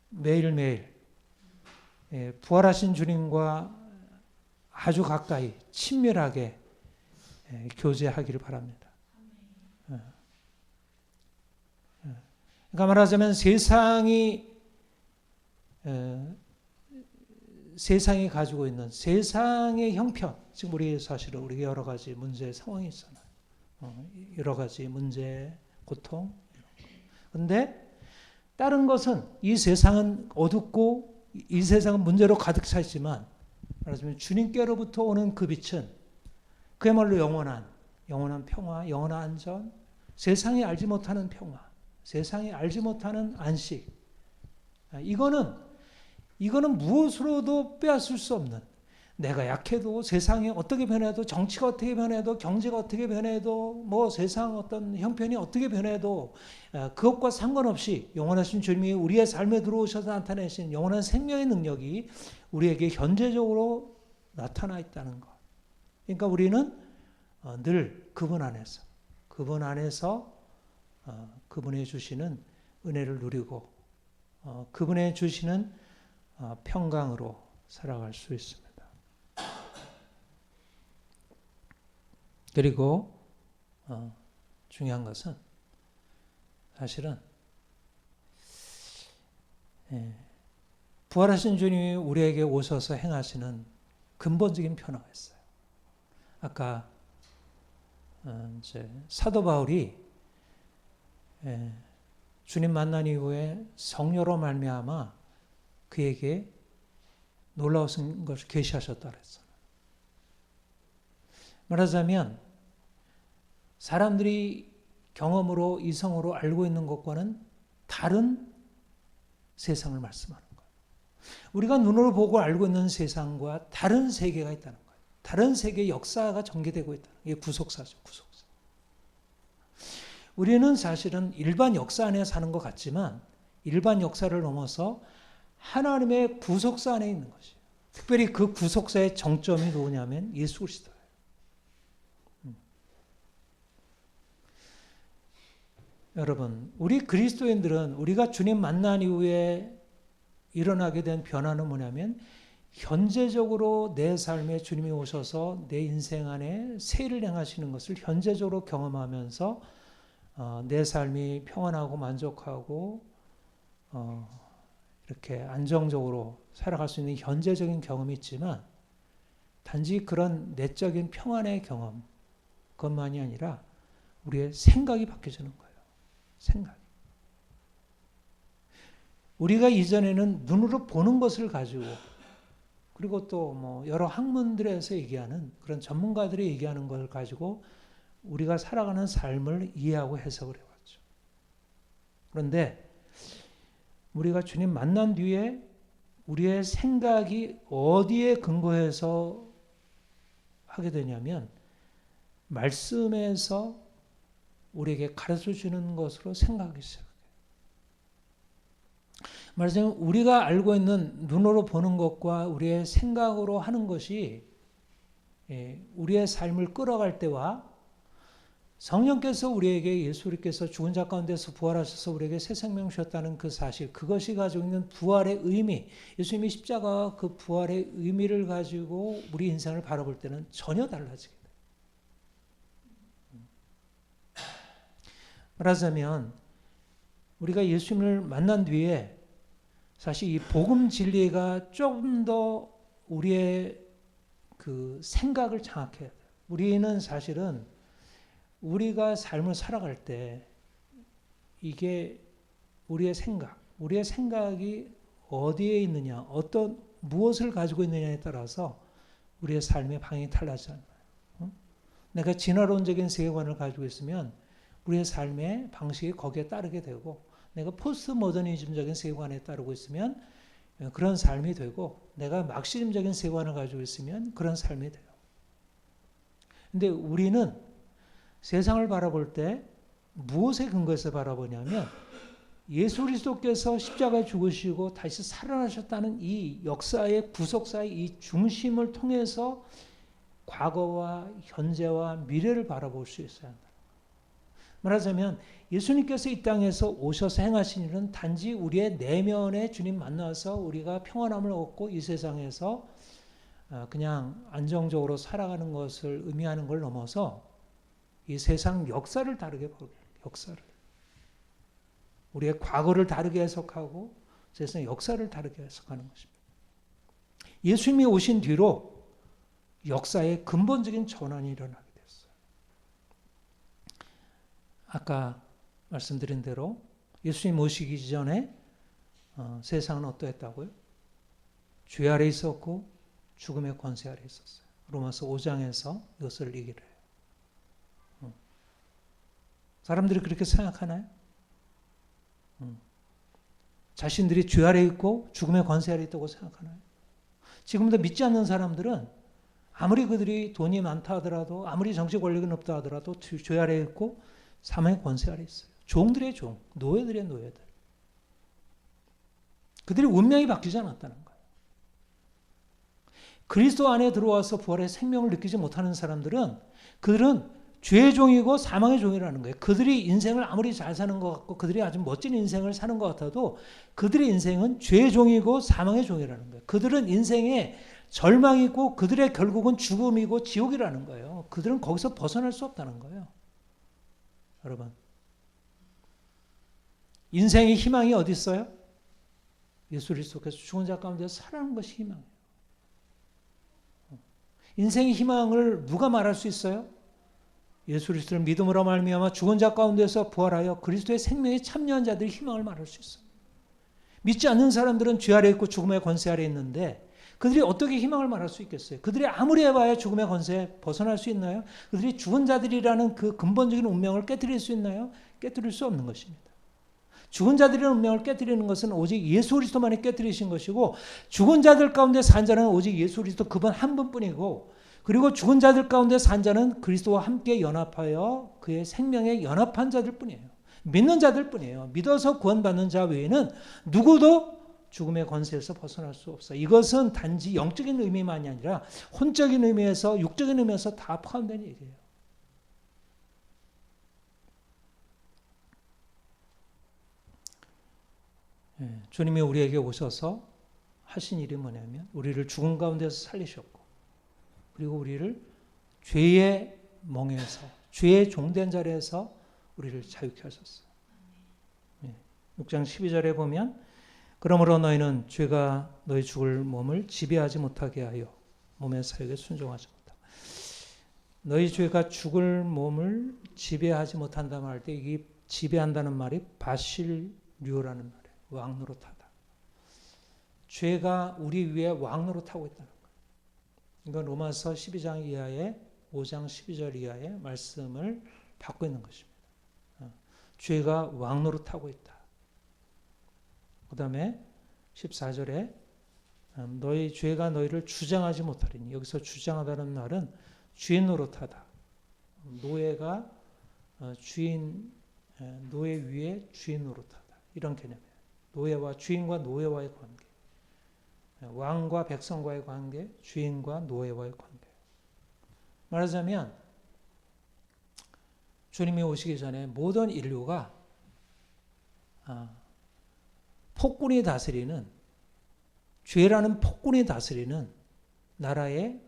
매일매일 부활하신 주님과 아주 가까이 친밀하게 교제하기를 바랍니다. 그러니까 말하자면 세상이 가지고 있는 세상의 형편, 지금 우리 사실은 우리 여러 가지 문제 상황이 있잖아요. 여러 가지 문제, 고통. 그런데 다른 것은 이 세상은 어둡고 이 세상은 문제로 가득 차 있지만 말하자면 주님께로부터 오는 그 빛은 그야말로 영원한 평화, 영원한 안전, 세상이 알지 못하는 평화, 세상이 알지 못하는 안식. 이거는 무엇으로도 빼앗을 수 없는, 내가 약해도 세상이 어떻게 변해도 정치가 어떻게 변해도 경제가 어떻게 변해도 뭐 세상 어떤 형편이 어떻게 변해도 그것과 상관없이 영원하신 주님이 우리의 삶에 들어오셔서 나타내신 영원한 생명의 능력이 우리에게 현재적으로 나타나 있다는 것. 그러니까 우리는 늘 그분 안에서 그분의 주시는 은혜를 누리고 그분의 주시는 평강으로 살아갈 수 있습니다. 그리고 중요한 것은 사실은 부활하신 주님이 우리에게 오셔서 행하시는 근본적인 변화가 있어요. 아까 이제 사도 바울이 주님 만난 이후에 성령으로 말미암아 그에게 놀라운 것을 계시하셨다 그랬어요. 말하자면 사람들이 경험으로 이성으로 알고 있는 것과는 다른 세상을 말씀하는 거예요. 우리가 눈으로 보고 알고 있는 세상과 다른 세계가 있다는 거예요. 다른 세계의 역사가 전개되고 있다는 거예요. 이게 구속사죠. 구속사. 우리는 사실은 일반 역사 안에 사는 것 같지만 일반 역사를 넘어서 하나님의 구속사 안에 있는 것이에요. 특별히 그 구속사의 정점이 누구냐면 예수 그리스도예요. 여러분, 우리 그리스도인들은 우리가 주님 만난 이후에 일어나게 된 변화는 뭐냐면 현재적으로 내 삶에 주님이 오셔서 내 인생 안에 세일을 행하시는 것을 현재적으로 경험하면서 내 삶이 평안하고 만족하고 이렇게 안정적으로 살아갈 수 있는 현재적인 경험이 있지만 단지 그런 내적인 평안의 경험 그것만이 아니라 우리의 생각이 바뀌어지는 거예요. 생각. 우리가 이전에는 눈으로 보는 것을 가지고 그리고 또 뭐 여러 학문들에서 얘기하는 그런 전문가들이 얘기하는 걸 가지고 우리가 살아가는 삶을 이해하고 해석을 해왔죠. 그런데 우리가 주님 만난 뒤에 우리의 생각이 어디에 근거해서 하게 되냐면 말씀에서 우리에게 가르쳐 주는 것으로 생각하기 시작해요. 말하자면 우리가 알고 있는 눈으로 보는 것과 우리의 생각으로 하는 것이 우리의 삶을 끌어갈 때와 성령께서 우리에게 예수님께서 죽은 자 가운데서 부활하셔서 우리에게 새 생명 주셨다는 그 사실, 그것이 가지고 있는 부활의 의미, 예수님이 십자가와 그 부활의 의미를 가지고 우리 인생을 바라볼 때는 전혀 달라지게 돼요. 말하자면 우리가 예수님을 만난 뒤에 사실 이 복음 진리가 조금 더 우리의 그 생각을 장악해야 돼요. 우리는 사실은 우리가 삶을 살아갈 때 이게 우리의 생각이 어디에 있느냐, 어떤 무엇을 가지고 있느냐에 따라서 우리의 삶의 방향이 달라지잖아요. 내가 진화론적인 세계관을 가지고 있으면 우리의 삶의 방식이 거기에 따르게 되고, 내가 포스트 모더니즘적인 세계관에 따르고 있으면 그런 삶이 되고, 내가 막시즘적인 세계관을 가지고 있으면 그런 삶이 돼요. 근데 우리는 세상을 바라볼 때 무엇에 근거해서 바라보냐면 예수 그리스도께서 십자가에 죽으시고 다시 살아나셨다는 이 역사의 구속사의 이 중심을 통해서 과거와 현재와 미래를 바라볼 수 있어야 한다. 말하자면 예수님께서 이 땅에서 오셔서 행하신 일은 단지 우리의 내면에 주님 만나서 우리가 평안함을 얻고 이 세상에서 그냥 안정적으로 살아가는 것을 의미하는 걸 넘어서 이 세상 역사를 다르게 보게 해요. 역사를. 우리의 과거를 다르게 해석하고 세상 역사를 다르게 해석하는 것입니다. 예수님이 오신 뒤로 역사의 근본적인 전환이 일어나게 됐어요. 아까 말씀드린 대로 예수님 오시기 전에 세상은 어떠했다고요? 죄 아래 있었고 죽음의 권세 아래 있었어요. 로마서 5장에서 이것을 얘기를 해요. 사람들이 그렇게 생각하나요? 자신들이 죄 아래 있고 죽음의 권세 아래 있다고 생각하나요? 지금도 믿지 않는 사람들은 아무리 그들이 돈이 많다 하더라도, 아무리 정치 권력이 높다 하더라도 죄 아래 있고 사망의 권세 아래 있어요. 종들의 종, 노예들의 노예들. 그들의 운명이 바뀌지 않았다는 거예요. 그리스도 안에 들어와서 부활의 생명을 느끼지 못하는 사람들은 그들은 죄의 종이고 사망의 종이라는 거예요. 그들이 인생을 아무리 잘 사는 것 같고 그들이 아주 멋진 인생을 사는 것 같아도 그들의 인생은 죄의 종이고 사망의 종이라는 거예요. 그들은 인생에 절망이 있고 그들의 결국은 죽음이고 지옥이라는 거예요. 그들은 거기서 벗어날 수 없다는 거예요. 여러분, 인생의 희망이 어디 있어요? 예수 그리스도께서 죽은 자 가운데서 살아나는 것이 희망이에요. 인생의 희망을 누가 말할 수 있어요? 예수 그리스도를 믿음으로 말미암아 죽은 자 가운데서 부활하여 그리스도의 생명에 참여한 자들이 희망을 말할 수 있어요. 믿지 않는 사람들은 죄 아래 있고 죽음의 권세 아래 있는데 그들이 어떻게 희망을 말할 수 있겠어요? 그들이 아무리 해봐야 죽음의 권세에 벗어날 수 있나요? 그들이 죽은 자들이라는 그 근본적인 운명을 깨뜨릴 수 있나요? 깨뜨릴 수 없는 것입니다. 죽은 자들의 운명을 깨뜨리는 것은 오직 예수 그리스도만이 깨뜨리신 것이고, 죽은 자들 가운데 산 자는 오직 예수 그리스도 그분 한 분뿐이고, 그리고 죽은 자들 가운데 산 자는 그리스도와 함께 연합하여 그의 생명에 연합한 자들 뿐이에요. 믿는 자들 뿐이에요. 믿어서 구원받는 자 외에는 누구도 죽음의 권세에서 벗어날 수 없어요. 이것은 단지 영적인 의미만이 아니라 혼적인 의미에서, 육적인 의미에서 다 포함된 얘기예요. 주님이 우리에게 오셔서 하신 일이 뭐냐면 우리를 죽은 가운데서 살리셨고, 그리고 우리를 죄의 멍에서, 죄의 종된 자리에서 우리를 자유케 하셨어요. 6장 12절에 보면 그러므로 너희는 죄가 너희 죽을 몸을 지배하지 못하게 하여 몸의 사역에 순종하지 못하고. 너희 죄가 죽을 몸을 지배하지 못한다 말할 때 이게 지배한다는 말이 바실류라는 말이에요. 왕노릇하다. 죄가 우리 위에 왕노릇하고 있다는 거예요. 이건 로마서 12장 이하의 5장 12절 이하의 말씀을 받고 있는 것입니다. 죄가 왕노릇하고 있다. 그 다음에 14절에 너희 죄가 너희를 주장하지 못하리니, 여기서 주장하다는 말은 주인 노릇하다. 노예가 노예 위에 주인 노릇하다. 이런 개념이에요. 노예와 주인과 노예와의 관계, 왕과 백성과의 관계, 주인과 노예와의 관계. 말하자면 주님이 오시기 전에 모든 인류가 폭군이 다스리는, 죄라는 폭군이 다스리는 나라에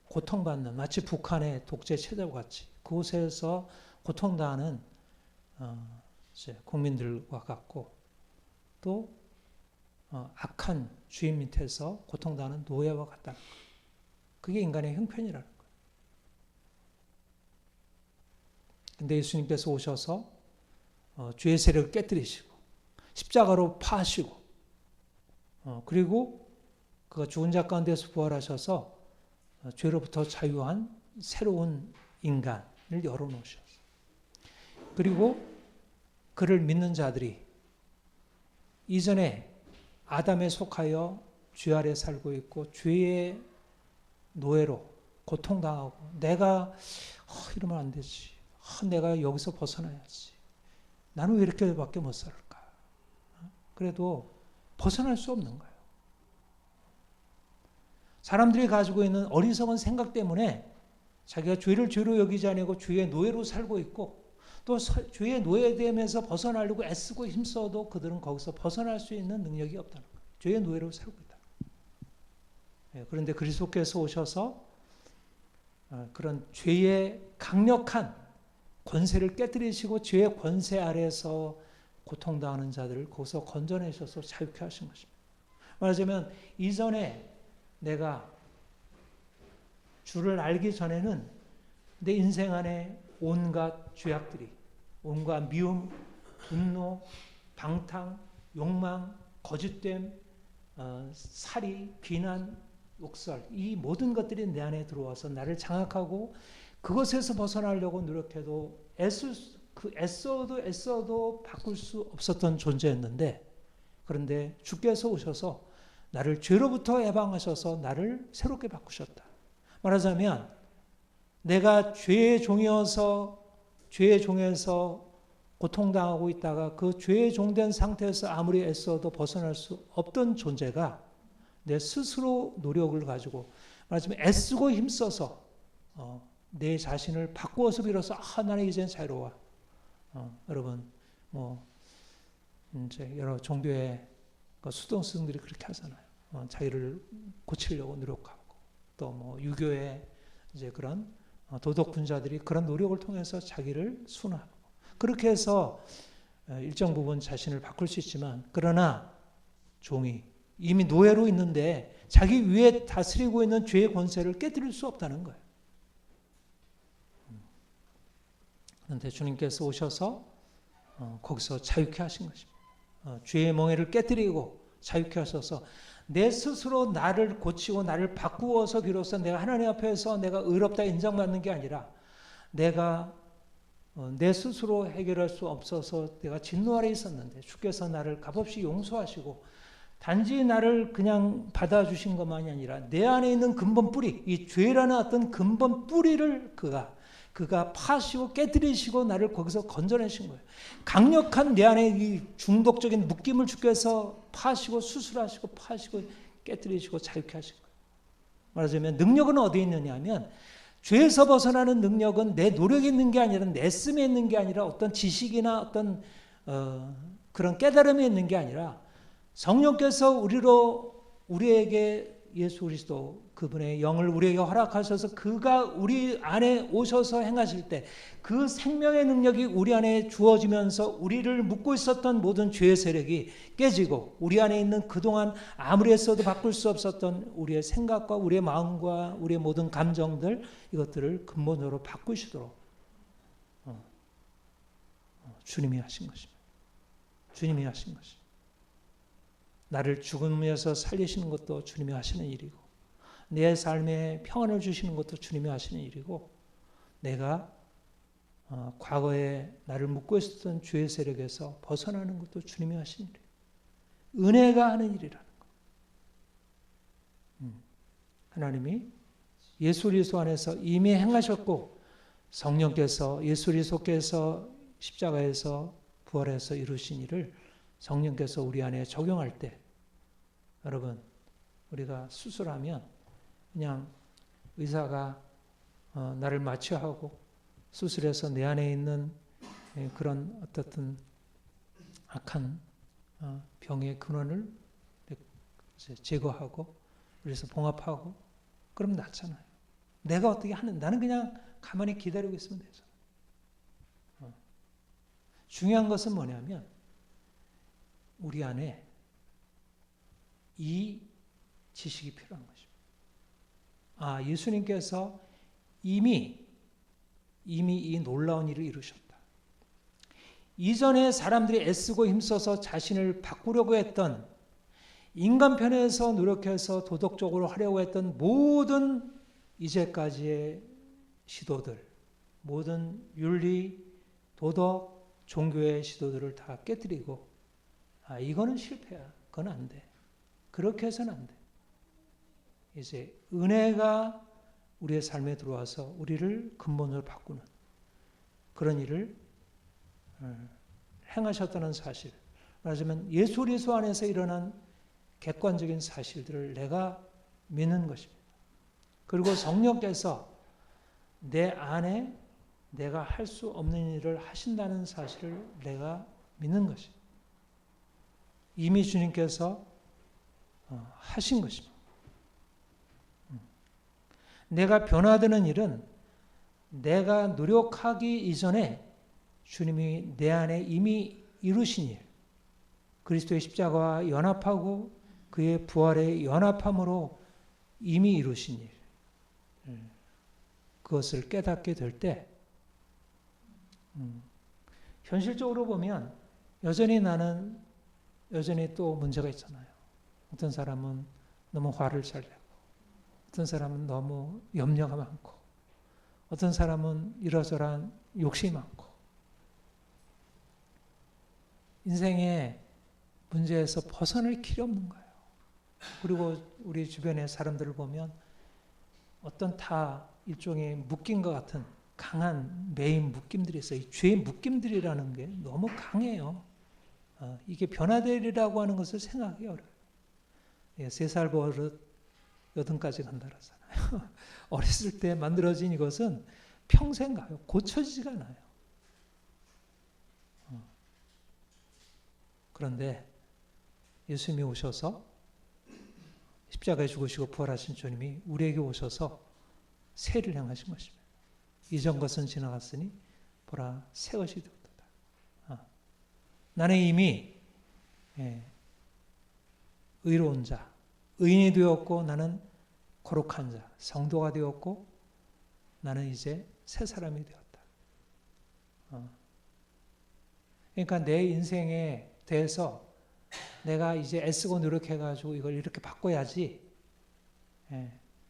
고통받는, 마치 북한의 독재 체제와 같이 그곳에서 고통당하는 국민들과 같고, 또 악한 주인 밑에서 고통당하는 노예와 같다는 거예요. 그게 인간의 형편이라는 거예요. 근데 예수님께서 오셔서 죄의 세력을 깨뜨리시고 십자가로 파하시고, 그리고 그가 죽은 자 가운데서 부활하셔서 죄로부터 자유한 새로운 인간을 열어놓으셨어요. 그리고 그를 믿는 자들이 이전에 아담에 속하여 죄 아래 살고 있고 죄의 노예로 고통당하고, 내가 이러면 안 되지, 내가 여기서 벗어나야지, 나는 왜 이렇게밖에 못 살을까, 그래도 벗어날 수 없는 거예요. 사람들이 가지고 있는 어리석은 생각 때문에 자기가 죄를 죄로 여기지 아니고 죄의 노예로 살고 있고, 또 죄의 노예되면서 벗어나려고 애쓰고 힘써도 그들은 거기서 벗어날 수 있는 능력이 없다는 거예요. 죄의 노예로 살고 있다. 그런데 그리스도께서 오셔서 그런 죄의 강력한 권세를 깨뜨리시고 죄의 권세 아래에서 고통당하는 자들을 거기서 건져내셔서 자유케 하신 것입니다. 말하자면 이전에 내가 주를 알기 전에는 내 인생 안에 온갖 죄악들이, 온갖 미움, 분노, 방탕, 욕망, 거짓됨, 살이, 비난, 욕설, 이 모든 것들이 내 안에 들어와서 나를 장악하고, 그것에서 벗어나려고 노력해도 애써도 바꿀 수 없었던 존재였는데, 그런데 주께서 오셔서 나를 죄로부터 해방하셔서 나를 새롭게 바꾸셨다. 말하자면 내가 죄의 종에서 고통당하고 있다가 그 죄의 종된 상태에서 아무리 애써도 벗어날 수 없던 존재가 내 스스로 노력을 가지고, 말하자면 애쓰고 힘써서 내 자신을 바꾸어서 비로소 나는 이제 자유로워. 여러분 이제 여러 종교의 수도 스승들이 그렇게 하잖아요. 자기를 고치려고 노력하고, 또 유교의 이제 그런 도덕 군자들이 그런 노력을 통해서 자기를 순화하고, 그렇게 해서 일정 부분 자신을 바꿀 수 있지만, 그러나 종이 이미 노예로 있는데 자기 위에 다스리고 있는 죄의 권세를 깨뜨릴 수 없다는 거예요. 그런데 주님께서 오셔서 거기서 자유케 하신 것입니다. 죄의 멍에를 깨뜨리고 자유케 하셔서 내 스스로 나를 고치고 나를 바꾸어서 비로소 내가 하나님 앞에서 내가 의롭다 인정받는 게 아니라, 내가 내 스스로 해결할 수 없어서 내가 진노 아래 있었는데 주께서 나를 값없이 용서하시고 단지 나를 그냥 받아주신 것만이 아니라 내 안에 있는 근본 뿌리, 이 죄라는 어떤 근본 뿌리를 그가 파시고 깨뜨리시고 나를 거기서 건져내신 거예요. 강력한 내 안에 이 중독적인 묶임을 주께서 파시고 수술하시고 파시고 깨뜨리시고 자유케 하신 거예요. 말하자면 능력은 어디에 있느냐 하면, 죄에서 벗어나는 능력은 내 노력이 있는 게 아니라, 내 씀에 있는 게 아니라, 어떤 지식이나 어떤 그런 깨달음이 있는 게 아니라, 성령께서 우리에게 예수 그리스도 그분의 영을 우리에게 허락하셔서 그가 우리 안에 오셔서 행하실 때 그 생명의 능력이 우리 안에 주어지면서 우리를 묶고 있었던 모든 죄의 세력이 깨지고, 우리 안에 있는 그동안 아무리 했어도 바꿀 수 없었던 우리의 생각과 우리의 마음과 우리의 모든 감정들, 이것들을 근본으로 바꾸시도록 주님이 하신 것입니다. 주님이 하신 것입니다. 나를 죽음에서 살리시는 것도 주님이 하시는 일이고 내 삶에 평안을 주시는 것도 주님이 하시는 일이고 내가 과거에 나를 묶고 있었던 죄의 세력에서 벗어나는 것도 주님이 하시는 일이에요. 은혜가 하는 일이라는 거. 하나님이 예수 그리스도 안에서 이미 행하셨고 성령께서 예수 그리스도께서 십자가에서 부활해서 이루신 일을 성령께서 우리 안에 적용할 때 여러분 우리가 수술하면 그냥 의사가 나를 마취하고 수술해서 내 안에 있는 그런 어떻든 악한 병의 근원을 제거하고 그래서 봉합하고 그럼 낫잖아요. 내가 어떻게 하는 나는 그냥 가만히 기다리고 있으면 되잖아요. 중요한 것은 뭐냐면 우리 안에 이 지식이 필요한 것입니다. 예수님께서 이미 이 놀라운 일을 이루셨다. 이전에 사람들이 애쓰고 힘써서 자신을 바꾸려고 했던 인간 편에서 노력해서 도덕적으로 하려고 했던 모든 이제까지의 시도들, 모든 윤리, 도덕, 종교의 시도들을 다 깨뜨리고 이거는 실패야. 그건 안 돼. 그렇게 해서는 안 돼. 이제 은혜가 우리의 삶에 들어와서 우리를 근본적으로 바꾸는 그런 일을 행하셨다는 사실. 말하자면 예수 그리스도 안에서 일어난 객관적인 사실들을 내가 믿는 것입니다. 그리고 성령께서 내 안에 내가 할 수 없는 일을 하신다는 사실을 내가 믿는 것입니다. 이미 주님께서 하신 것입니다. 내가 변화되는 일은 내가 노력하기 이전에 주님이 내 안에 이미 이루신 일, 그리스도의 십자가와 연합하고 그의 부활의 연합함으로 이미 이루신 일, 그것을 깨닫게 될 때 현실적으로 보면 여전히 또 문제가 있잖아요. 어떤 사람은 너무 화를 잘 내고 어떤 사람은 너무 염려가 많고 어떤 사람은 이러저러한 욕심이 많고 인생의 문제에서 벗어날 길이 없는 거예요. 그리고 우리 주변의 사람들을 보면 어떤 다 일종의 묶인 것 같은 강한 매인 묶임들이 있어요. 이 죄의 묶임들이라는 게 너무 강해요. 이게 변화되리라고 하는 것을 생각하기 어려워요. 3살 버릇 8까지 간다 그러잖아요. 어렸을 때 만들어진 이것은 평생 가요. 고쳐지지가 않아요. 그런데 예수님이 오셔서 십자가에 죽으시고 부활하신 주님이 우리에게 오셔서 새를 행하신 것입니다. 이전 것은 지나갔으니 보라 새 것이 되었다. 나는 이미 의로운 자, 의인이 되었고 나는 거룩한 자, 성도가 되었고 나는 이제 새 사람이 되었다. 그러니까 내 인생에 대해서 내가 이제 애쓰고 노력해가지고 이걸 이렇게 바꿔야지.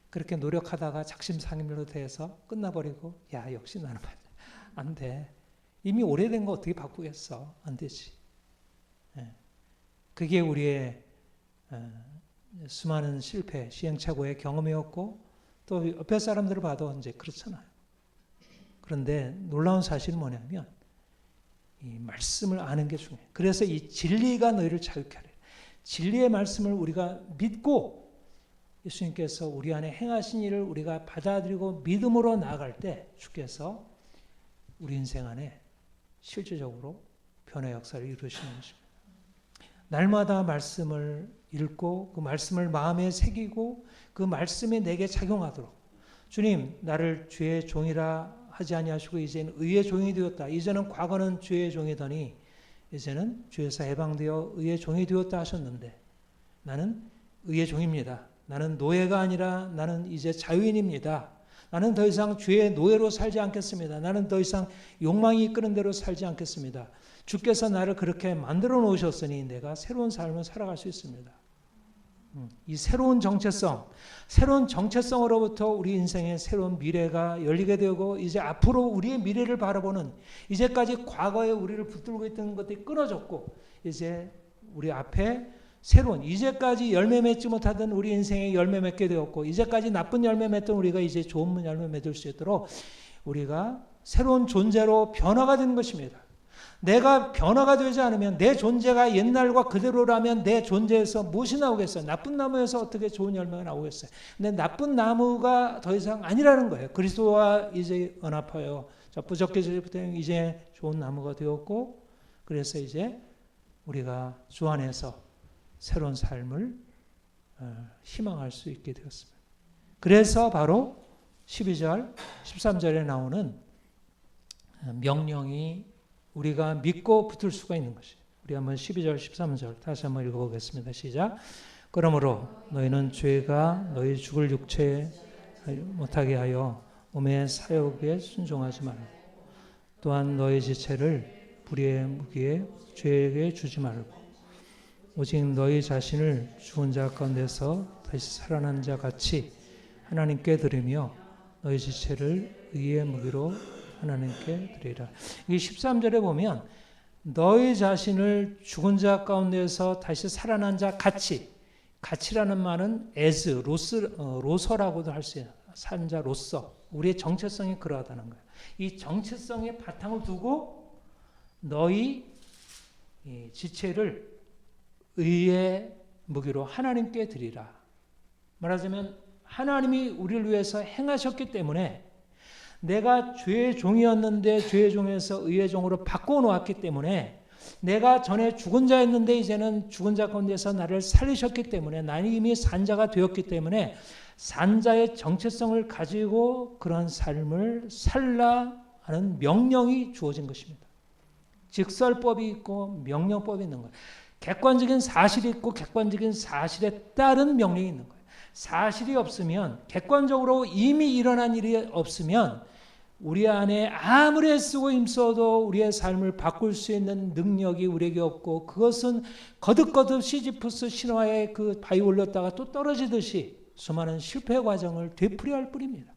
그렇게 노력하다가 작심삼일로 돼서 끝나버리고 역시 나는 안 돼. 이미 오래된 거 어떻게 바꾸겠어? 안 되지. 그게 우리의 수많은 실패, 시행착오의 경험이었고 또 옆에 사람들을 봐도 이제 그렇잖아요. 그런데 놀라운 사실은 뭐냐면 이 말씀을 아는 게 중요해요. 그래서 이 진리가 너희를 자유케 하리라. 진리의 말씀을 우리가 믿고 예수님께서 우리 안에 행하신 일을 우리가 받아들이고 믿음으로 나아갈 때 주께서 우리 인생 안에 실질적으로 변화의 역사를 이루시는 것입니다. 날마다 말씀을 읽고 그 말씀을 마음에 새기고 그 말씀이 내게 작용하도록 주님 나를 죄의 종이라 하지 아니하시고 이제는 의의 종이 되었다. 이제는 과거는 죄의 종이더니 이제는 죄에서 해방되어 의의 종이 되었다 하셨는데 나는 의의 종입니다. 나는 노예가 아니라 나는 이제 자유인입니다. 나는 더 이상 죄의 노예로 살지 않겠습니다. 나는 더 이상 욕망이 이끄는 대로 살지 않겠습니다. 주께서 나를 그렇게 만들어 놓으셨으니 내가 새로운 삶을 살아갈 수 있습니다. 이 새로운 정체성으로부터 우리 인생의 새로운 미래가 열리게 되고 이제 앞으로 우리의 미래를 바라보는 이제까지 과거에 우리를 붙들고 있던 것들이 끊어졌고 이제 우리 앞에 새로운 이제까지 열매 맺지 못하던 우리 인생에 열매 맺게 되었고 이제까지 나쁜 열매 맺던 우리가 이제 좋은 열매 맺을 수 있도록 우리가 새로운 존재로 변화가 되는 것입니다. 내가 변화가 되지 않으면 내 존재가 옛날과 그대로라면 내 존재에서 무엇이 나오겠어요? 나쁜 나무에서 어떻게 좋은 열매가 나오겠어요? 근데 나쁜 나무가 더 이상 아니라는 거예요. 그리스도와 이제 연합하여 부적개제부터 이제 좋은 나무가 되었고 그래서 이제 우리가 주 안에서 새로운 삶을 희망할 수 있게 되었습니다. 그래서 바로 12절, 13절에 나오는 명령이 우리가 믿고 붙을 수가 있는 것이에요. 우리 한번 12절, 13절 다시 한번 읽어보겠습니다. 시작. 그러므로 너희는 죄가 너희 죽을 육체에 못하게 하여 몸의 사욕에 순종하지 말고 또한 너희 지체를 불의의 무기에 죄에게 주지 말고 오직 너희 자신을 죽은 자 가운데서 다시 살아난 자 같이 하나님께 드리며 너희 지체를 의의 무기로 하나님께 드리라. 이 13절에 보면 너희 자신을 죽은 자 가운데서 다시 살아난 자 같이라는 말은 as, 로서라고도 할 수 있어요. 산 자로서 우리의 정체성이 그러하다는 거예요. 이 정체성의 바탕을 두고 너희 지체를 의의 무기로 하나님께 드리라. 말하자면 하나님이 우리를 위해서 행하셨기 때문에 내가 죄의 종이었는데 죄의 종에서 의의 종으로 바꿔놓았기 때문에 내가 전에 죽은 자였는데 이제는 죽은 자 가운데서 나를 살리셨기 때문에 나는 이미 산자가 되었기 때문에 산자의 정체성을 가지고 그런 삶을 살라 하는 명령이 주어진 것입니다. 직설법이 있고 명령법이 있는 거예요. 객관적인 사실이 있고 객관적인 사실에 따른 명령이 있는 거예요. 사실이 없으면 객관적으로 이미 일어난 일이 없으면 우리 안에 아무리 애쓰고 힘써도 우리의 삶을 바꿀 수 있는 능력이 우리에게 없고 그것은 거듭거듭 시지프스 신화에 그 바위 올렸다가 또 떨어지듯이 수많은 실패 과정을 되풀이할 뿐입니다.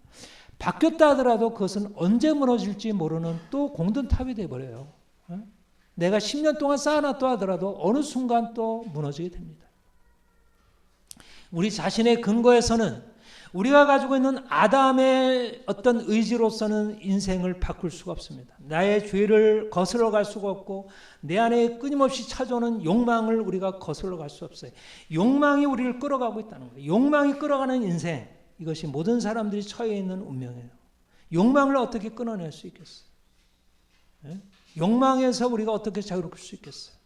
바뀌었다 하더라도 그것은 언제 무너질지 모르는 또 공든탑이 되어버려요. 내가 10년 동안 쌓아놨다 하더라도 어느 순간 또 무너지게 됩니다. 우리 자신의 근거에서는 우리가 가지고 있는 아담의 어떤 의지로서는 인생을 바꿀 수가 없습니다. 나의 죄를 거스러 갈 수가 없고 내 안에 끊임없이 찾아오는 욕망을 우리가 거스러 갈 수 없어요. 욕망이 우리를 끌어가고 있다는 거예요. 욕망이 끌어가는 인생, 이것이 모든 사람들이 처해 있는 운명이에요. 욕망을 어떻게 끊어낼 수 있겠어요? 욕망에서 우리가 어떻게 자유로울 수 있겠어요?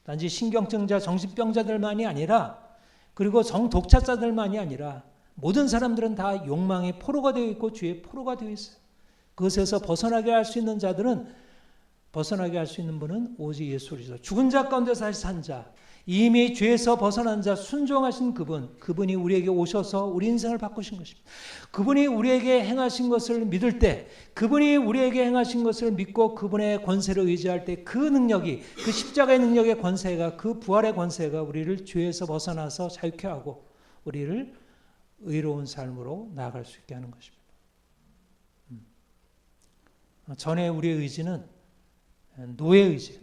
단지 신경증자, 정신병자들만이 아니라 그리고 정독자자들만이 아니라 모든 사람들은 다 욕망의 포로가 되어 있고 죄의 포로가 되어 있어요. 그것에서 벗어나게 할 수 있는 자들은 벗어나게 할 수 있는 분은 오직 예수 그리스도. 죽은 자 가운데서 다시 산 자, 이미 죄에서 벗어난 자, 순종하신 그분이 우리에게 오셔서 우리 인생을 바꾸신 것입니다. 그분이 우리에게 행하신 것을 믿을 때, 그분이 우리에게 행하신 것을 믿고 그분의 권세를 의지할 때 그 능력이, 그 십자가의 능력의 권세가, 그 부활의 권세가 우리를 죄에서 벗어나서 자유케 하고 우리를 의로운 삶으로 나아갈 수 있게 하는 것입니다. 전에 우리의 의지는 노예의지.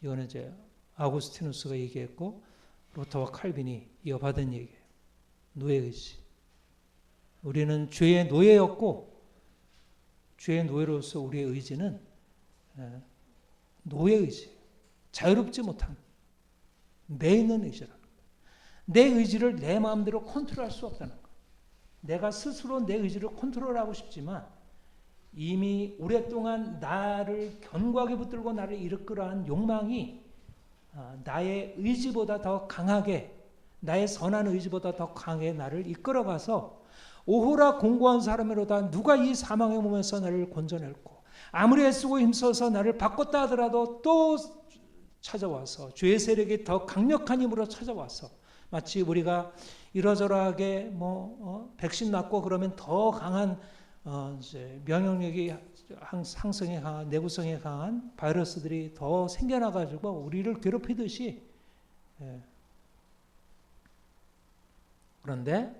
이거는 이제 아우구스티누스가 얘기했고 루터와 칼빈이 이어받은 얘기예요. 노예의지. 우리는 죄의 노예였고 죄의 노예로서 우리의 의지는 노예의지. 자유롭지 못한 매 있는 의지라는 거예요. 내 의지를 내 마음대로 컨트롤할 수 없다는 거예요. 내가 스스로 내 의지를 컨트롤하고 싶지만 이미 오랫동안 나를 견고하게 붙들고 나를 이끌어한 욕망이 나의 의지보다 더 강하게, 나의 선한 의지보다 더 강하게 나를 이끌어가서 오호라 공고한 사람으로다 누가 이 사망의 몸에서 나를 건져낼고 아무리 애쓰고 힘써서 나를 바꿨다 하더라도 또 찾아와서 죄의 세력이 더 강력한 힘으로 찾아와서 마치 우리가 이러저러하게 백신 맞고 그러면 더 강한 이제 면역력이 상승에 강한, 내구성에 강한 바이러스들이 더 생겨나가지고 우리를 괴롭히듯이. 예. 그런데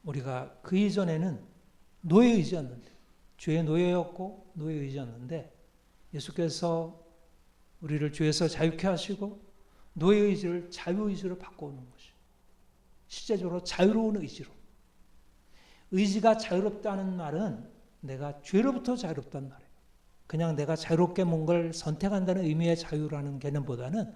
우리가 그 이전에는 노예의지였는데, 죄의 노예였고 노예의지였는데, 예수께서 우리를 죄에서 자유케 하시고 노예의지를 자유의지로 바꿔오는 것이, 실제적으로 자유로운 의지로. 의지가 자유롭다는 말은 내가 죄로부터 자유롭다는 말이에요. 그냥 내가 자유롭게 뭔가를 선택한다는 의미의 자유라는 개념보다는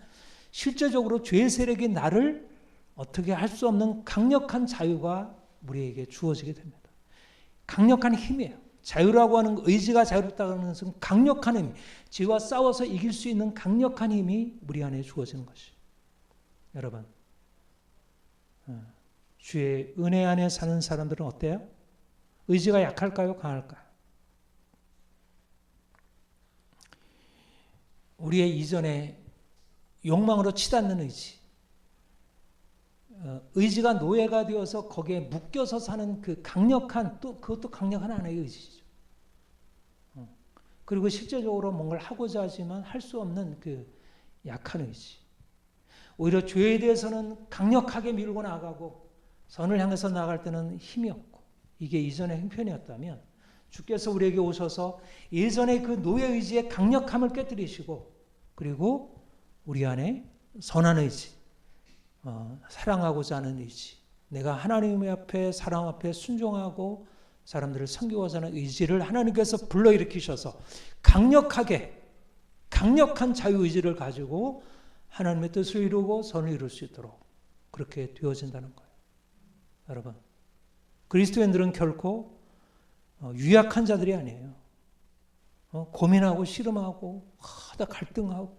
실제적으로 죄의 세력이 나를 어떻게 할 수 없는 강력한 자유가 우리에게 주어지게 됩니다. 강력한 힘이에요. 자유라고 하는 의지가 자유롭다는 것은 강력한 힘, 죄와 싸워서 이길 수 있는 강력한 힘이 우리 안에 주어지는 것이. 여러분, 주의 은혜 안에 사는 사람들은 어때요? 의지가 약할까요? 강할까요? 우리의 이전에 욕망으로 치닫는 의지, 의지가 노예가 되어서 거기에 묶여서 사는 그 강력한, 또 그것도 강력한 하나의 의지죠. 그리고 실제적으로 뭔가를 하고자 하지만 할 수 없는 그 약한 의지. 오히려 죄에 대해서는 강력하게 밀고 나가고 선을 향해서 나갈 때는 힘이 없고, 이게 이전의 형편이었다면 주께서 우리에게 오셔서 예전의 그 노예의지의 강력함을 깨뜨리시고, 그리고 우리 안에 선한 의지, 사랑하고자 하는 의지, 내가 하나님 앞에, 사람 앞에 순종하고 사람들을 섬기고자 하는 의지를 하나님께서 불러일으키셔서 강력하게, 강력한 자유의지를 가지고 하나님의 뜻을 이루고 선을 이룰 수 있도록 그렇게 되어진다는 거예요. 여러분, 그리스도인들은 결코 유약한 자들이 아니에요. 고민하고 씨름하고 하다 갈등하고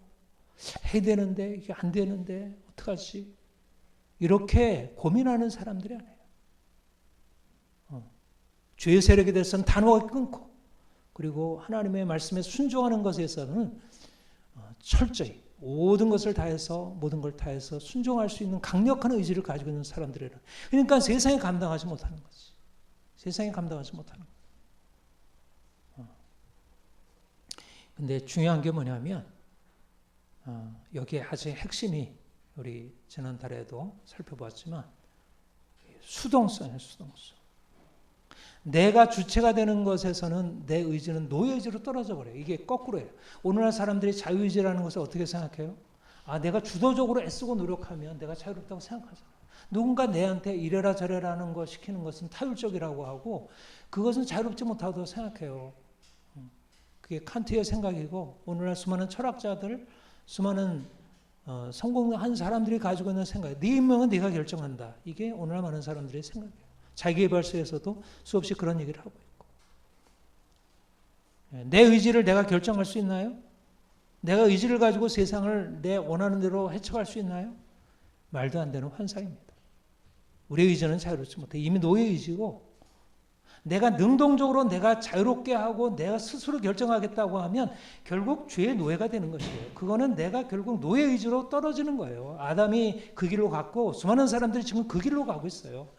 해야 되는데 이게 안 되는데 어떡하지? 이렇게 고민하는 사람들이 아니에요. 죄의 세력에 대해서는 단호하게 끊고, 그리고 하나님의 말씀에 순종하는 것에 있어서는 철저히 모든 것을 다해서, 모든 걸 다해서 순종할 수 있는 강력한 의지를 가지고 있는 사람들이라. 그러니까 세상에 감당하지 못하는 거지. 세상에 감당하지 못하는 거지. 근데 중요한 게 뭐냐면, 여기에 아주 핵심이 우리 지난달에도 살펴봤지만 수동성이에요. 수동성. 내가 주체가 되는 것에서는 내 의지는 노예의지로 떨어져 버려요. 이게 거꾸로예요. 오늘날 사람들이 자유의지라는 것을 어떻게 생각해요? 내가 주도적으로 애쓰고 노력하면 내가 자유롭다고 생각하잖아. 누군가 내한테 이래라 저래라 하는 거 시키는 것은 타율적이라고 하고, 그것은 자유롭지 못하다고 생각해요. 그게 칸트의 생각이고, 오늘날 수많은 철학자들, 수많은 성공한 사람들이 가지고 있는 생각이에요. 네 운명은 네가 결정한다. 이게 오늘날 많은 사람들의 생각이에요. 자기개발서에서도 수없이 그런 얘기를 하고 있고. 내 의지를 내가 결정할 수 있나요? 내가 의지를 가지고 세상을 내 원하는 대로 헤쳐갈 수 있나요? 말도 안 되는 환상입니다. 우리의 의지는 자유롭지 못해. 이미 노예의지고, 내가 능동적으로 내가 자유롭게 하고 내가 스스로 결정하겠다고 하면 결국 죄의 노예가 되는 것이에요. 그거는 내가 결국 노예의지로 떨어지는 거예요. 아담이 그 길로 갔고 수많은 사람들이 지금 그 길로 가고 있어요.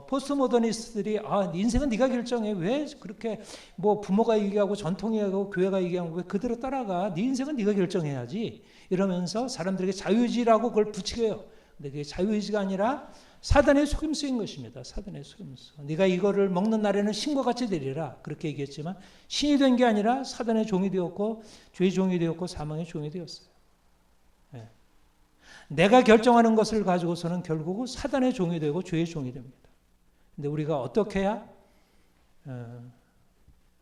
포스트 모더니스트들이 인생은 네가 결정해. 왜 그렇게 뭐 부모가 얘기하고 전통이 얘기하고 교회가 얘기하고 왜 그대로 따라가. 네 인생은 네가 결정해야지. 이러면서 사람들에게 자유의지라고 그걸 부추겨요. 근데 그게 자유의지가 아니라 사단의 속임수인 것입니다. 사단의 속임수. 네가 이거를 먹는 날에는 신과 같이 되리라. 그렇게 얘기했지만 신이 된 게 아니라 사단의 종이 되었고, 죄의 종이 되었고, 사망의 종이 되었어요. 네. 내가 결정하는 것을 가지고서는 결국 사단의 종이 되고 죄의 종이 됩니다. 근데 우리가 어떻게 해야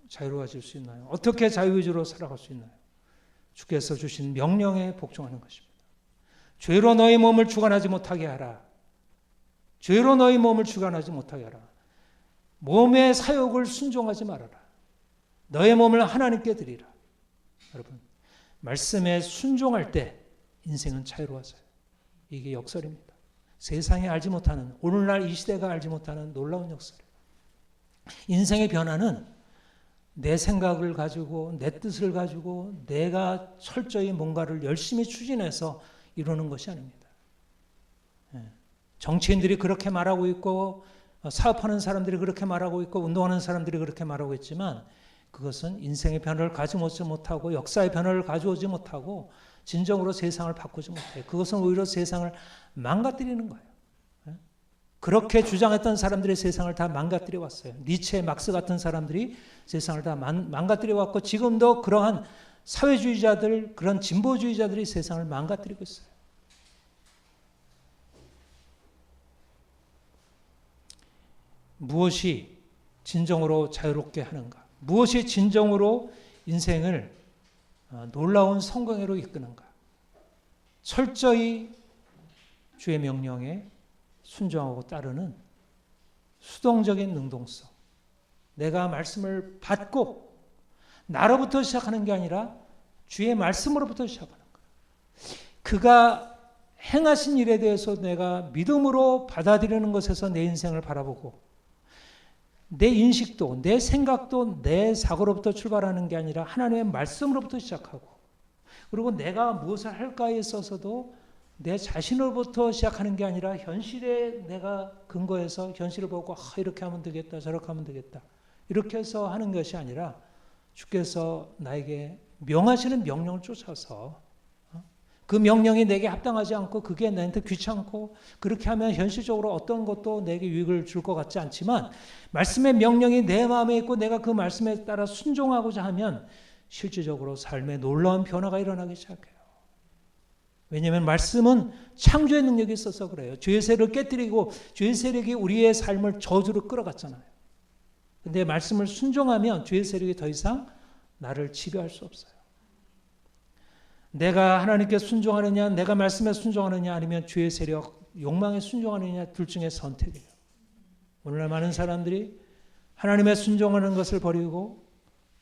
자유로워질 수 있나요? 어떻게 자유의지로 살아갈 수 있나요? 주께서 주신 명령에 복종하는 것입니다. 죄로 너희 몸을 주관하지 못하게 하라. 죄로 너희 몸을 주관하지 못하게 하라. 몸의 사욕을 순종하지 말아라. 너의 몸을 하나님께 드리라. 여러분, 말씀에 순종할 때 인생은 자유로워져요. 이게 역설입니다. 세상이 알지 못하는, 오늘날 이 시대가 알지 못하는 놀라운 역설이에요. 인생의 변화는 내 생각을 가지고, 내 뜻을 가지고 내가 철저히 뭔가를 열심히 추진해서 이루는 것이 아닙니다. 정치인들이 그렇게 말하고 있고, 사업하는 사람들이 그렇게 말하고 있고 운동하는 사람들이 그렇게 말하고 있지만 그것은 인생의 변화를 가져오지 못하고 역사의 변화를 가져오지 못하고 진정으로 세상을 바꾸지 못해요. 그것은 오히려 세상을 망가뜨리는 거예요. 그렇게 주장했던 사람들이 세상을 다 망가뜨려 왔어요. 니체, 막스 같은 사람들이 세상을 다 망가뜨려 왔고 지금도 그러한 사회주의자들, 그런 진보주의자들이 세상을 망가뜨리고 있어요. 무엇이 진정으로 자유롭게 하는가? 무엇이 진정으로 인생을 놀라운 성공으로 이끄는가? 철저히 주의 명령에 순종하고 따르는 수동적인 능동성. 내가 말씀을 받고 나로부터 시작하는 게 아니라 주의 말씀으로부터 시작하는 거예요. 그가 행하신 일에 대해서 내가 믿음으로 받아들이는 것에서 내 인생을 바라보고 내 인식도 내 생각도 내 사고로부터 출발하는 게 아니라 하나님의 말씀으로부터 시작하고 그리고 내가 무엇을 할까에 있어서도 내 자신으로부터 시작하는 게 아니라 현실에 내가 근거해서 현실을 보고 이렇게 하면 되겠다 저렇게 하면 되겠다 이렇게 해서 하는 것이 아니라 주께서 나에게 명하시는 명령을 쫓아서 그 명령이 내게 합당하지 않고 그게 나한테 귀찮고 그렇게 하면 현실적으로 어떤 것도 내게 유익을 줄 것 같지 않지만 말씀의 명령이 내 마음에 있고 내가 그 말씀에 따라 순종하고자 하면 실질적으로 삶에 놀라운 변화가 일어나기 시작해요. 왜냐하면 말씀은 창조의 능력이 있어서 그래요. 죄의 세력을 깨뜨리고 죄의 세력이 우리의 삶을 저주로 끌어갔잖아요. 그런데 말씀을 순종하면 죄의 세력이 더 이상 나를 지배할 수 없어요. 내가 하나님께 순종하느냐 내가 말씀에 순종하느냐 아니면 죄의 세력 욕망에 순종하느냐 둘 중에 선택이에요. 오늘날 많은 사람들이 하나님의 순종하는 것을 버리고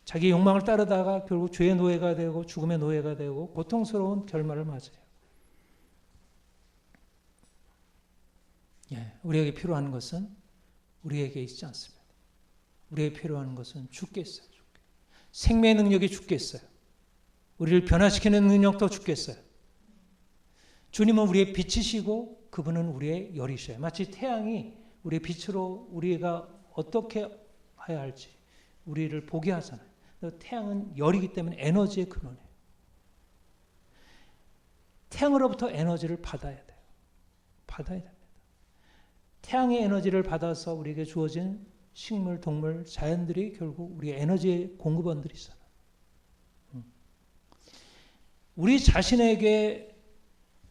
자기 욕망을 따르다가 결국 죄의 노예가 되고 죽음의 노예가 되고 고통스러운 결말을 맞아요. 우리에게 필요한 것은 우리에게 있지 않습니다. 우리에게 필요한 것은 주께 있어요. 주께. 생명의 능력이 주께 있어요. 우리를 변화시키는 능력도 주께 있어요. 주님은 우리의 빛이시고 그분은 우리의 열이셔요. 마치 태양이 우리의 빛으로 우리가 어떻게 해야 할지 우리를 보게 하잖아요. 태양은 열이기 때문에 에너지의 근원이에요. 태양으로부터 에너지를 받아야 돼요. 받아야 됩니다. 태양의 에너지를 받아서 우리에게 주어진 식물, 동물, 자연들이 결국 우리의 에너지의 공급원들이잖아요. 우리 자신에게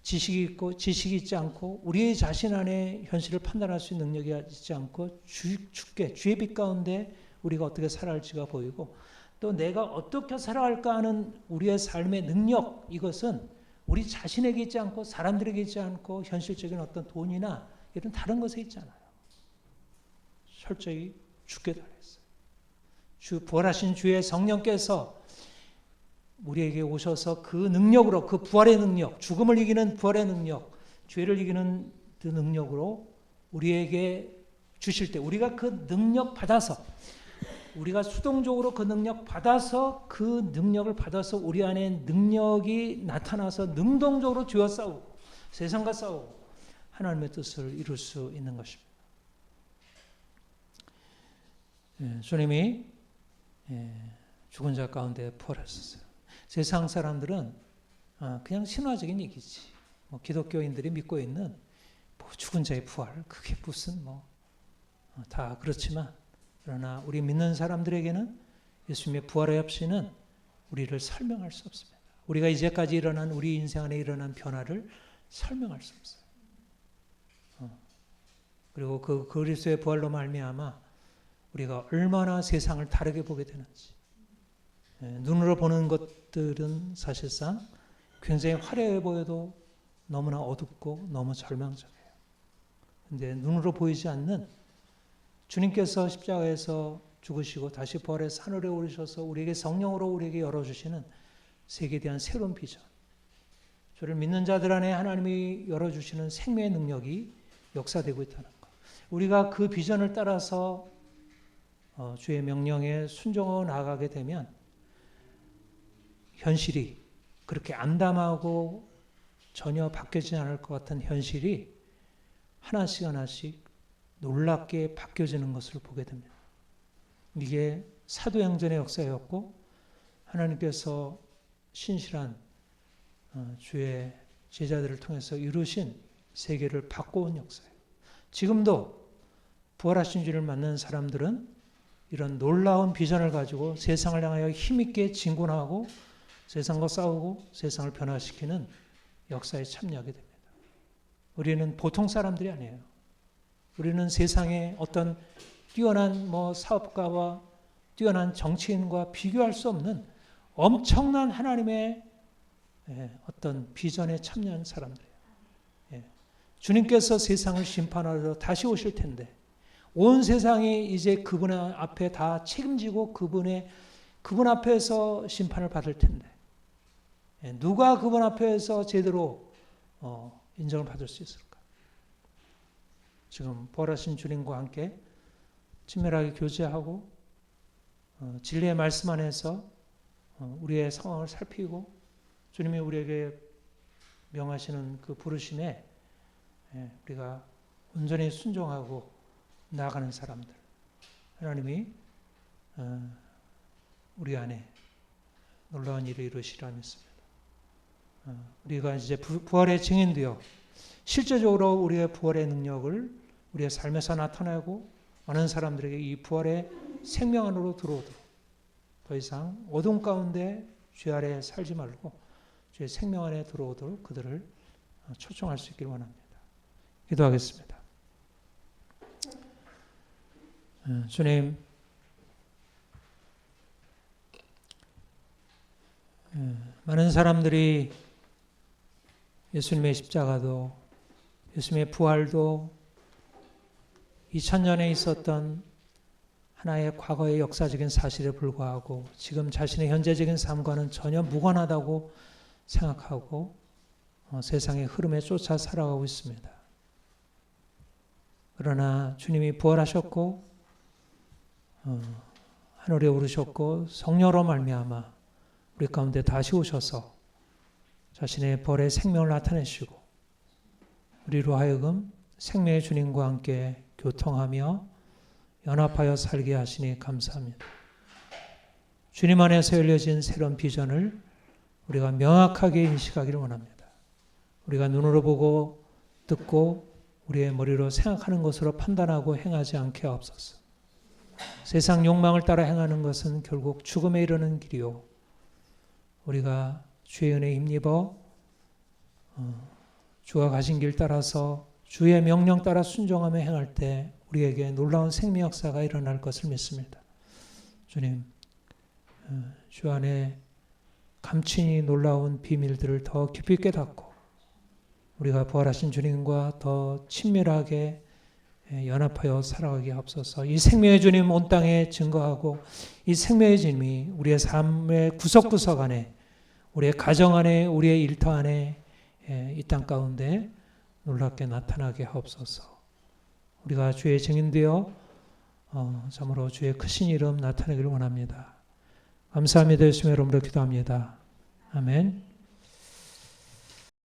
지식이 있고 지식이 있지 않고 우리 자신 안에 현실을 판단할 수 있는 능력이 있지 않고 주께 주의 빛 가운데 우리가 어떻게 살아갈지가 보이고 또 내가 어떻게 살아갈까 하는 우리의 삶의 능력 이것은 우리 자신에게 있지 않고 사람들에게 있지 않고 현실적인 어떤 돈이나 이런 다른 것에 있지 않아요. 철저히 주께 달렸어요. 주 부활하신 주의 성령께서 우리에게 오셔서 그 능력으로 그 부활의 능력, 죽음을 이기는 부활의 능력, 죄를 이기는 그 능력으로 우리에게 주실 때 우리가 그 능력 받아서 우리가 수동적으로 그 능력 받아서 그 능력을 받아서 우리 안에 능력이 나타나서 능동적으로 죄와 싸우고 세상과 싸우고 하나님의 뜻을 이룰 수 있는 것입니다. 주님이 죽은 자 가운데 부활하셨어요. 세상 사람들은 그냥 신화적인 얘기지. 기독교인들이 믿고 있는 죽은 자의 부활, 그게 무슨 다 그렇지만 그러나 우리 믿는 사람들에게는 예수님의 부활의 없이는 우리를 설명할 수 없습니다. 우리가 이제까지 일어난 우리 인생 안에 일어난 변화를 설명할 수 없어요. 그리고 그 그리스도의 부활로 말미암아 우리가 얼마나 세상을 다르게 보게 되는지. 눈으로 보는 것들은 사실상 굉장히 화려해 보여도 너무나 어둡고 너무 절망적이에요. 그런데 눈으로 보이지 않는 주님께서 십자가에서 죽으시고 다시 부활해서 하늘에 오르셔서 우리에게 성령으로 우리에게 열어주시는 세계에 대한 새로운 비전. 저를 믿는 자들 안에 하나님이 열어주시는 생명의 능력이 역사되고 있다는 것. 우리가 그 비전을 따라서 주의 명령에 순종하고 나아가게 되면 현실이 그렇게 암담하고 전혀 바뀌지 않을 것 같은 현실이 하나씩 하나씩 놀랍게 바뀌어지는 것을 보게 됩니다. 이게 사도행전의 역사였고 하나님께서 신실한 주의 제자들을 통해서 이루신 세계를 바꿔온 역사예요. 지금도 부활하신 주를 만난 사람들은 이런 놀라운 비전을 가지고 세상을 향하여 힘있게 진군하고 세상과 싸우고 세상을 변화시키는 역사에 참여하게 됩니다. 우리는 보통 사람들이 아니에요. 우리는 세상에 어떤 뛰어난 사업가와 뛰어난 정치인과 비교할 수 없는 엄청난 하나님의 어떤 비전에 참여한 사람들이에요. 주님께서 세상을 심판하러 다시 오실 텐데 온 세상이 이제 그분 앞에 다 책임지고 그분 앞에서 심판을 받을 텐데 누가 그분 앞에서 제대로 인정을 받을 수 있을까? 지금 부활하신 주님과 함께 친밀하게 교제하고 진리의 말씀 안에서 우리의 상황을 살피고 주님이 우리에게 명하시는 그 부르심에 우리가 온전히 순종하고 나아가는 사람들, 하나님이 우리 안에 놀라운 일을 이루시리라 믿습니다. 우리가 이제 부활의 증인되어 실제적으로 우리의 부활의 능력을 우리의 삶에서 나타내고 많은 사람들에게 이 부활의 생명 안으로 들어오도록 더 이상 어둠 가운데 죄 아래 살지 말고 주의 생명 안에 들어오도록 그들을 초청할 수 있기를 원합니다. 기도하겠습니다. 주님, 많은 사람들이 예수님의 십자가도 예수님의 부활도 2000년에 있었던 하나의 과거의 역사적인 사실에 불과하고 지금 자신의 현재적인 삶과는 전혀 무관하다고 생각하고 세상의 흐름에 쫓아 살아가고 있습니다. 그러나 주님이 부활하셨고 하늘에 오르셨고 성령으로 말미암아 우리 가운데 다시 오셔서 자신의 벌의 생명을 나타내시고 우리로 하여금 생명의 주님과 함께 교통하며 연합하여 살게 하시니 감사합니다. 주님 안에서 열려진 새로운 비전을 우리가 명확하게 인식하기를 원합니다. 우리가 눈으로 보고 듣고 우리의 머리로 생각하는 것으로 판단하고 행하지 않게 하옵소서. 세상 욕망을 따라 행하는 것은 결국 죽음에 이르는 길이요. 우리가 주의 은혜에 힘입어 주가 가신 길 따라서 주의 명령 따라 순종하며 행할 때 우리에게 놀라운 생명 역사가 일어날 것을 믿습니다. 주님, 주 안에 감추니 놀라운 비밀들을 더 깊이 깨닫고 우리가 부활하신 주님과 더 친밀하게 연합하여 살아가게 하옵소서. 이 생명의 주님 온 땅에 증거하고 이 생명의 주님이 우리의 삶의 구석구석 안에 우리의 가정 안에 우리의 일터 안에 이 땅 가운데 놀랍게 나타나게 하옵소서. 우리가 주의 증인되어 참으로 주의 크신 이름 나타내기를 원합니다. 감사합니다. 예수님의 이름으로 기도합니다. 아멘.